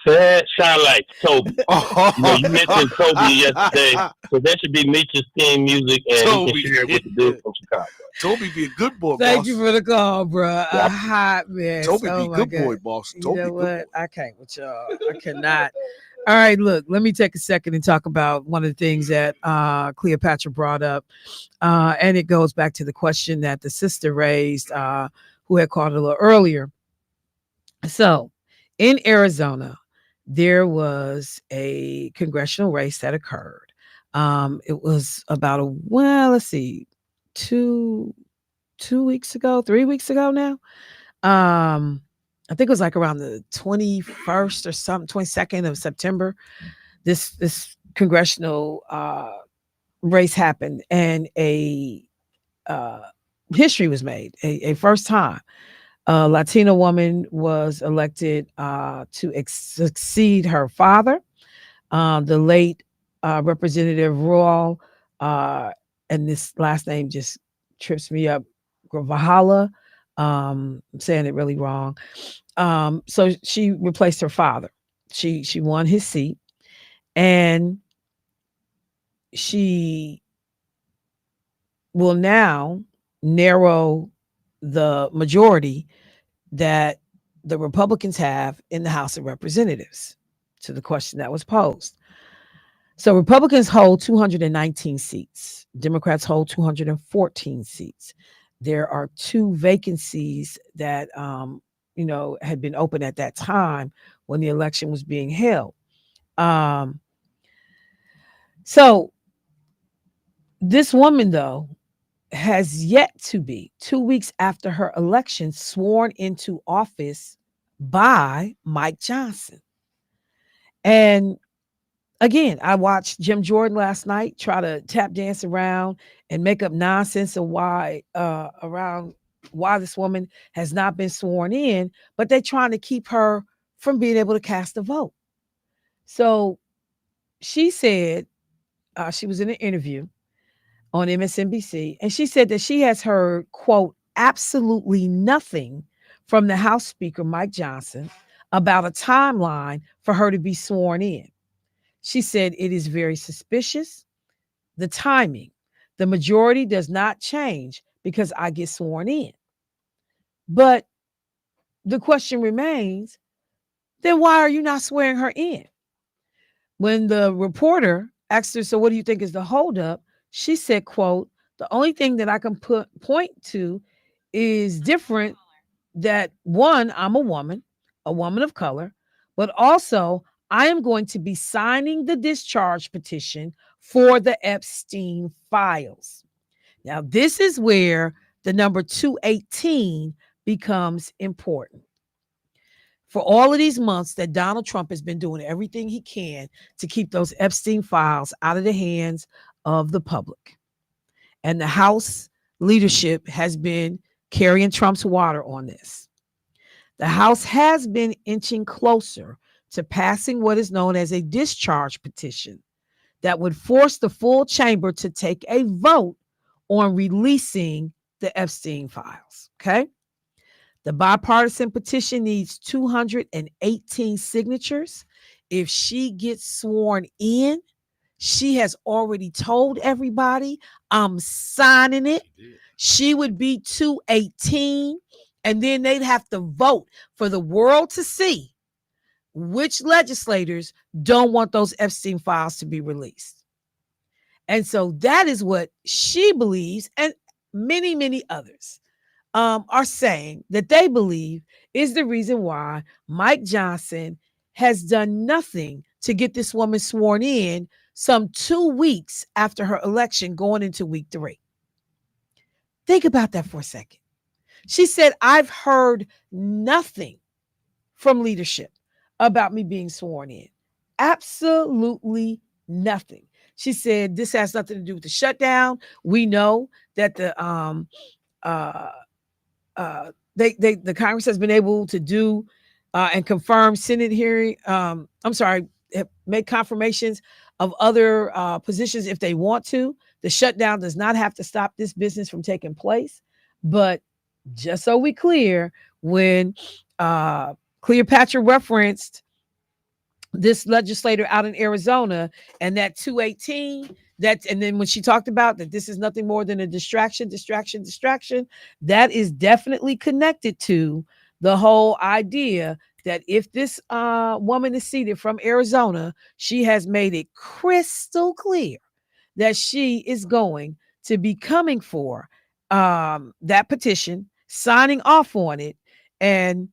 Shine like Toby. You mentioned Toby yesterday, so that should be Mitch's theme music, and Toby, he can share it with the dude from Chicago. Toby be a good boy, Thank boss. you for the call, bro. A hot mess. Toby be good boy, boss. You know what? I can't with y'all. I cannot. All right, look, let me take a second and talk about one of the things that Cleopatra brought up. And it goes back to the question that the sister raised, who had called a little earlier. So in Arizona, there was a congressional race that occurred. It was about 3 weeks ago now. I think it was like around the 21st or something, 22nd of September. This congressional race happened, and a history was made. A first time a Latina woman was elected to succeed her father, the late Representative Rural, and this last name just trips me up, Gravahala. I'm saying it really wrong. So she replaced her father. She won his seat, and she will now narrow the majority that the Republicans have in the House of Representatives to the question that was posed. So Republicans hold 219 seats. Democrats hold 214 seats. There are 2 vacancies that, had been open at that time when the election was being held. So this woman, though, has yet to be, 2 weeks after her election, sworn into office by Mike Johnson. And again, I watched Jim Jordan last night try to tap dance around and make up nonsense of around why this woman has not been sworn in, but they're trying to keep her from being able to cast a vote. So she said, she was in an interview on MSNBC, and she said that she has heard, quote, absolutely nothing from the House Speaker, Mike Johnson, about a timeline for her to be sworn in. She said it is very suspicious. The timing, the majority does not change because I get sworn in. But the question remains, then why are you not swearing her in? When the reporter asked her, so what do you think is the holdup? She said, quote, the only thing that I can point to is different, that one, I'm a woman of color, but also I am going to be signing the discharge petition for the Epstein files. Now, this is where the number 218 becomes important. For all of these months that Donald Trump has been doing everything he can to keep those Epstein files out of the hands of the public. And the House leadership has been carrying Trump's water on this. The House has been inching closer to passing what is known as a discharge petition that would force the full chamber to take a vote on releasing the Epstein files. Okay. The bipartisan petition needs 218 signatures. If she gets sworn in, she has already told everybody, I'm signing it. She would be 218. And then they'd have to vote for the world to see which legislators don't want those Epstein files to be released. And so that is what she believes, and many, many others are saying that they believe is the reason why Mike Johnson has done nothing to get this woman sworn in some 2 weeks after her election, going into week 3. Think about that for a second. She said, I've heard nothing from leadership about me being sworn in. Absolutely nothing. She said, this has nothing to do with the shutdown. We know that the Congress has been able to do and confirm Senate hearing. Make confirmations of other positions if they want to. The shutdown does not have to stop this business from taking place. But just so we clear, when Cleopatra referenced this legislator out in Arizona and that 218, and then when she talked about that this is nothing more than a distraction, that is definitely connected to the whole idea that if this woman is seated from Arizona, she has made it crystal clear that she is going to be coming for that petition, signing off on it, and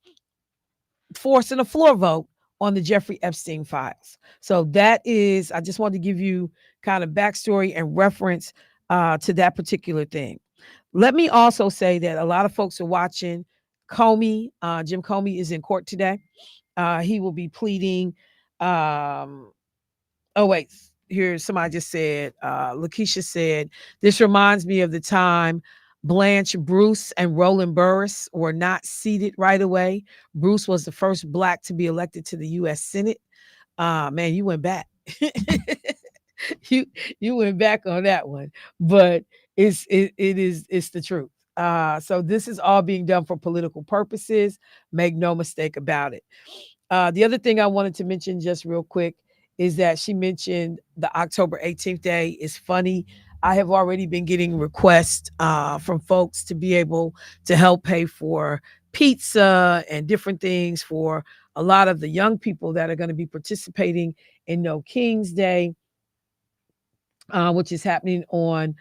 forcing a floor vote on the Jeffrey Epstein files. So that is, I just wanted to give you kind of backstory and reference to that particular thing. Let me also say that a lot of folks are watching Comey. Jim Comey is in court today. He will be pleading. Here somebody just said, Lakeisha said, this reminds me of the time Blanche Bruce and Roland Burris were not seated right away. Bruce was the first Black to be elected to the U.S. Senate. Man, you went back. you went back on that one, but it's the truth. So this is all being done for political purposes. Make no mistake about it. The other thing I wanted to mention just real quick is that she mentioned the October 18th day is funny. I have already been getting requests from folks to be able to help pay for pizza and different things for a lot of the young people that are going to be participating in No King's Day, which is happening on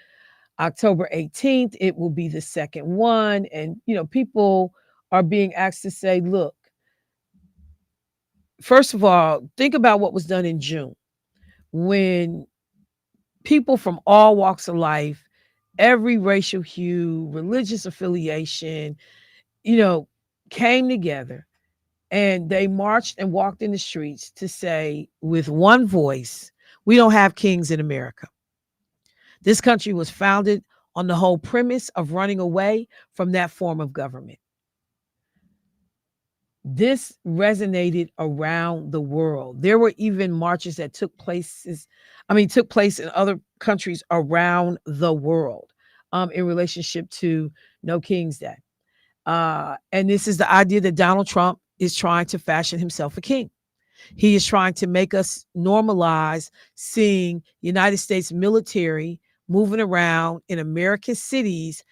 October 18th. It will be the second one. And, people are being asked to say, look, first of all, think about what was done in June when people from all walks of life, every racial hue, religious affiliation, came together and they marched and walked in the streets to say with one voice, we don't have kings in America. This country was founded on the whole premise of running away from that form of government. This resonated around the world. There were even marches that took place in other countries around the world in relationship to No King's Day. And this is the idea that Donald Trump is trying to fashion himself a king. He is trying to make us normalize seeing United States military moving around in American cities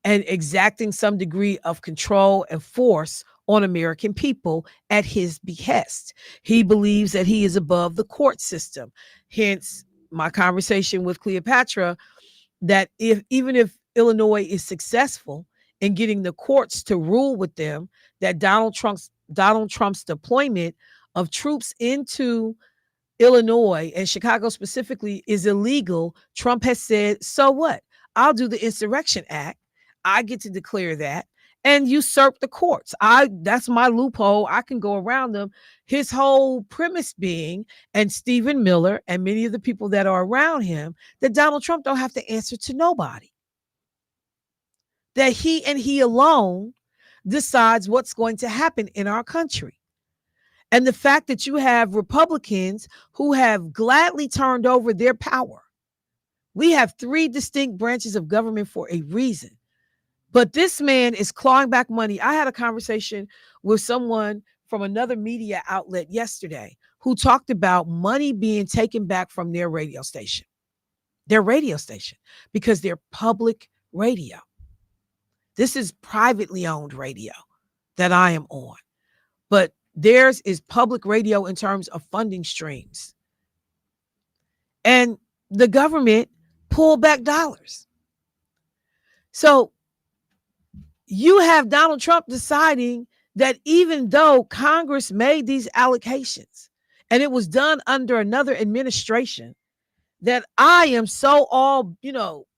and exacting some degree of control and force on American people at his behest. He believes that he is above the court system. Hence, my conversation with Cleopatra, that even if Illinois is successful in getting the courts to rule with them, that Donald Trump's deployment of troops into Illinois and Chicago specifically is illegal, Trump has said, so what? I'll do the Insurrection Act. I get to declare that and usurp the courts. That's my loophole. I can go around them. His whole premise being, and Stephen Miller and many of the people that are around him, that Donald Trump don't have to answer to nobody. That he and he alone decides what's going to happen in our country. And the fact that you have Republicans who have gladly turned over their power. We have 3 distinct branches of government for a reason. But this man is clawing back money. I had a conversation with someone from another media outlet yesterday who talked about money being taken back from their radio station, because they're public radio. This is privately owned radio that I am on, but theirs is public radio in terms of funding streams. And the government pulled back dollars. So you have Donald Trump deciding that even though Congress made these allocations and it was done under another administration, that I am so all,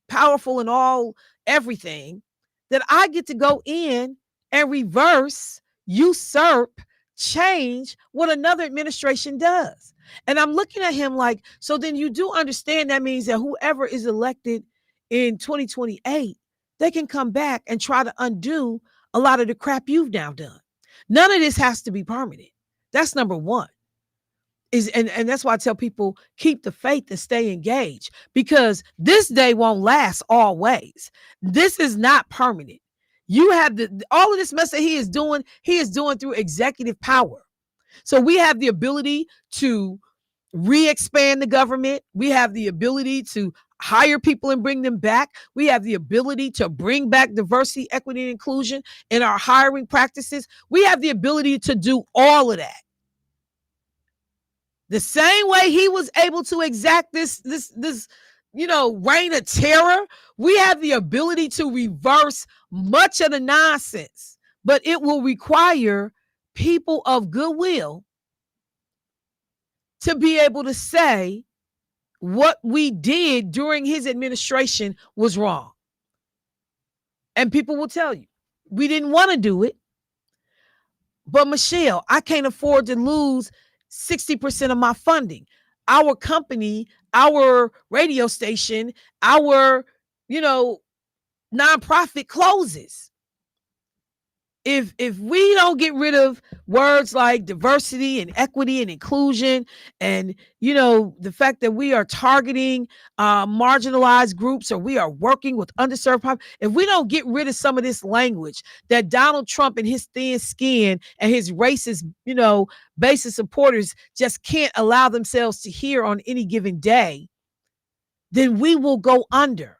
powerful and all everything, that I get to go in and reverse, usurp, change what another administration does. And I'm looking at him like, so then you do understand that means that whoever is elected in 2028, they can come back and try to undo a lot of the crap you've now done. None of this has to be permanent. That's number one. And that's why I tell people, keep the faith and stay engaged, because this day won't last always. This is not permanent. You have all of this mess that he is doing through executive power. So we have the ability to re-expand the government. We have the ability to hire people and bring them back. We have the ability to bring back diversity, equity, and inclusion in our hiring practices. We have the ability to do all of that. The same way he was able to exact this reign of terror, we have the ability to reverse much of the nonsense, but it will require people of goodwill to be able to say what we did during his administration was wrong. And people will tell you, we didn't want to do it. But Michelle, I can't afford to lose 60% of my funding. Our company, our radio station, our, nonprofit closes. If we don't get rid of words like diversity and equity and inclusion, and the fact that we are targeting marginalized groups, or we are working with underserved people, if we don't get rid of some of this language that Donald Trump and his thin skin and his racist, basis supporters just can't allow themselves to hear on any given day, then we will go under.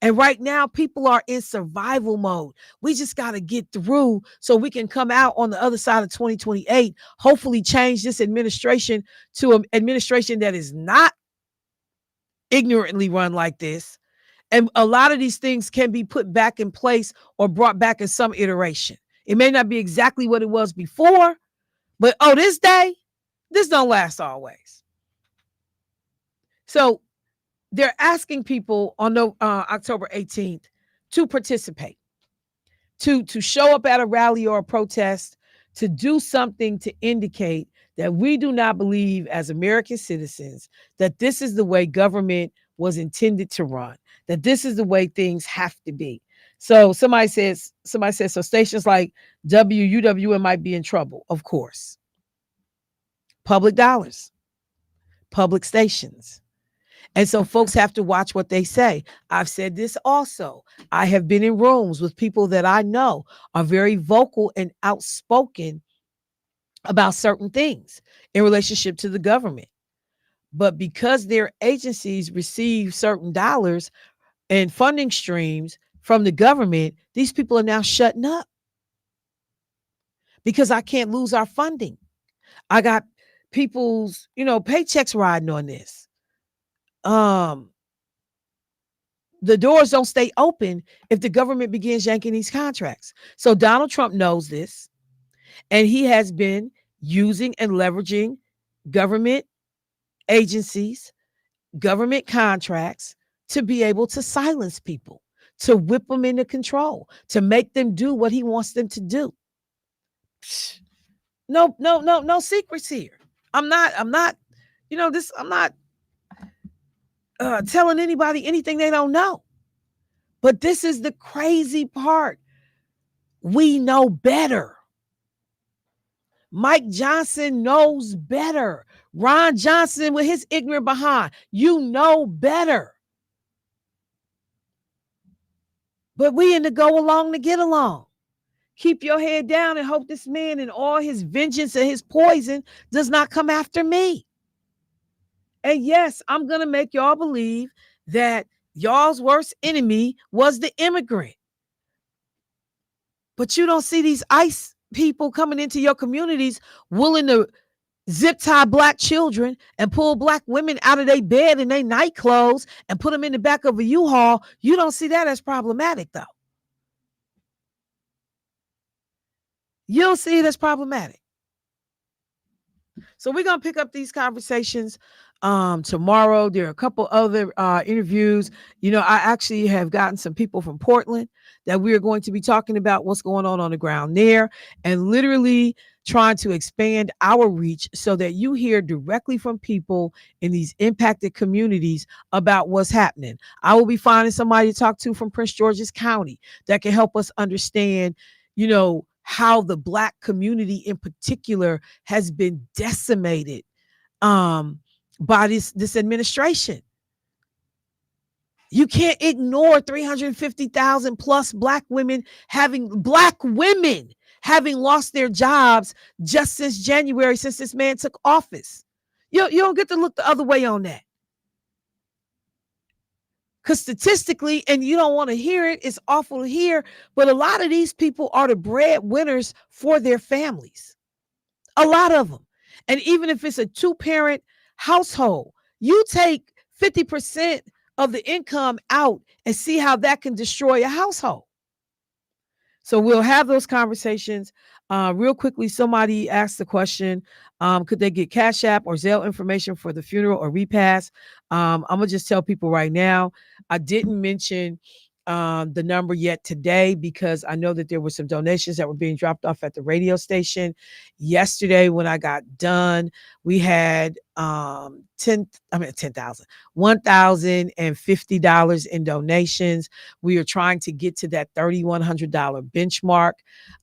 And right now, people are in survival mode. We just got to get through so we can come out on the other side of 2028, hopefully change this administration to an administration that is not ignorantly run like this. And a lot of these things can be put back in place or brought back in some iteration. It may not be exactly what it was before, but this don't last always. So they're asking people on October 18th to participate, to show up at a rally or a protest, to do something to indicate that we do not believe as American citizens that this is the way government was intended to run, that this is the way things have to be. So somebody says, so stations like WUWN might be in trouble. Of course. Public dollars, public stations. And so folks have to watch what they say. I've said this also. I have been in rooms with people that I know are very vocal and outspoken about certain things in relationship to the government. But because their agencies receive certain dollars and funding streams from the government, these people are now shutting up because I can't lose our funding. I got people's, paychecks riding on this. The doors don't stay open if the government begins yanking these contracts. So Donald Trump knows this, and he has been using and leveraging government agencies, government contracts to be able to silence people, to whip them into control, to make them do what he wants them to do. No secrets here. I'm not, I'm not telling anybody anything they don't know. But this is the crazy part. We know better. Mike Johnson knows better. Ron Johnson with his ignorant behind, you know better. But we in the go along to get along. Keep your head down and hope this man and all his vengeance and his poison does not come after me. And yes, I'm going to make y'all believe that y'all's worst enemy was the immigrant. But you don't see these ICE people coming into your communities willing to zip tie black children and pull black women out of their bed in their night clothes and put them in the back of a U-Haul. You don't see that as problematic, though. You don't see it as problematic. So we're going to pick up these conversations tomorrow. There are a couple other interviews. I actually have gotten some people from Portland that we are going to be talking about what's going on the ground there, and literally trying to expand our reach so that you hear directly from people in these impacted communities about what's happening. I will be finding somebody to talk to from Prince George's County that can help us understand, how the Black community in particular has been decimated by this administration. You can't ignore 350,000 plus Black women having lost their jobs just since January, since this man took office. You don't get to look the other way on that. Because statistically, and you don't want to hear it, it's awful to hear, but a lot of these people are the breadwinners for their families. A lot of them. And even if it's a two-parent household, you take 50% of the income out and see how that can destroy a household. So we'll have those conversations. Real quickly, somebody asked the question, could they get Cash App or Zelle information for the funeral or repast? I'm going to just tell people right now, I didn't mention the number yet today because I know that there were some donations that were being dropped off at the radio station. Yesterday, when I got done, we had $1,050 in donations. We are trying to get to that $3,100 benchmark.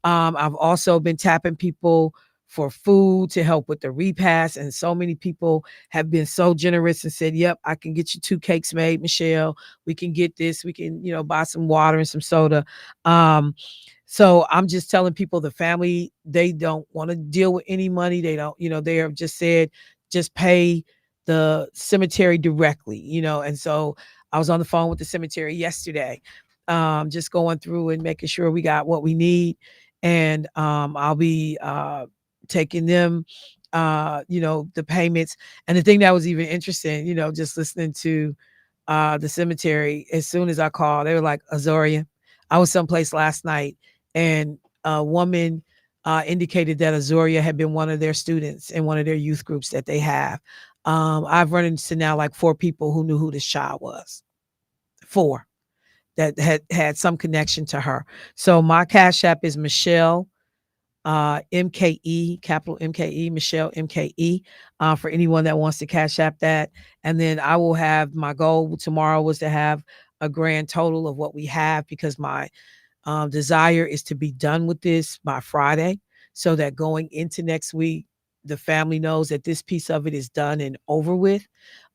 I've also been tapping people for food to help with the repast. And so many people have been so generous and said, yep, I can get you 2 cakes made, Michelle. We can get this. We can, buy some water and some soda. So I'm just telling people, the family, they don't want to deal with any money. They don't, they have just said, just pay the cemetery directly, and so I was on the phone with the cemetery yesterday, just going through and making sure we got what we need. And I'll be taking them, the payments. And the thing that was even interesting, just listening to the cemetery, as soon as I called, they were like, Azoria, I was someplace last night, and a woman indicated that Azoria had been one of their students in one of their youth groups that they have. I've run into now like 4 people who knew who this child was. 4 that had some connection to her. So my Cash App is Michelle MKE, capital MKE, Michelle MKE, for anyone that wants to Cash App that. And then I will have, my goal tomorrow was to have a grand total of what we have, because my desire is to be done with this by Friday, so that going into next week, the family knows that this piece of it is done and over with.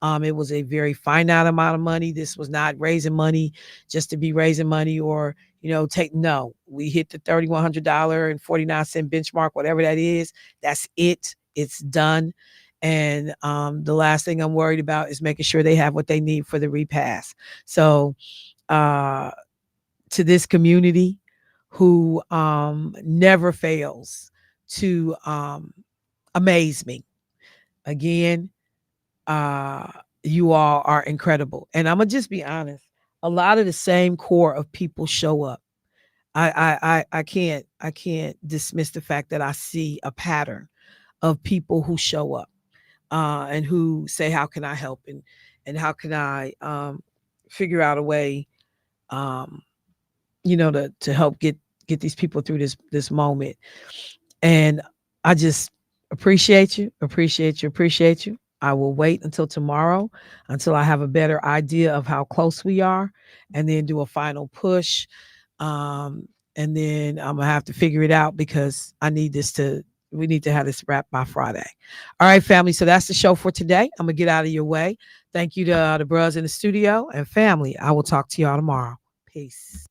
It was a very finite amount of money. This was not raising money just to be raising money, or, no, we hit the $3,100.49 benchmark, whatever that is. That's it. It's done. And the last thing I'm worried about is making sure they have what they need for the repast. So to this community who never fails to amaze me, again, you all are incredible. And I'm gonna just be honest, a lot of the same core of people show up. I can't dismiss the fact that I see a pattern of people who show up and who say, how can I help, and how can I figure out a way, you know, to help get these people through this moment. And I just appreciate you. I will wait until tomorrow until I have a better idea of how close we are, and then do a final push. And then I'm gonna have to figure it out because we need to have this wrapped by Friday. All right, family. So that's the show for today. I'm gonna get out of your way. Thank you to the bros in the studio and family. I will talk to y'all tomorrow. Peace.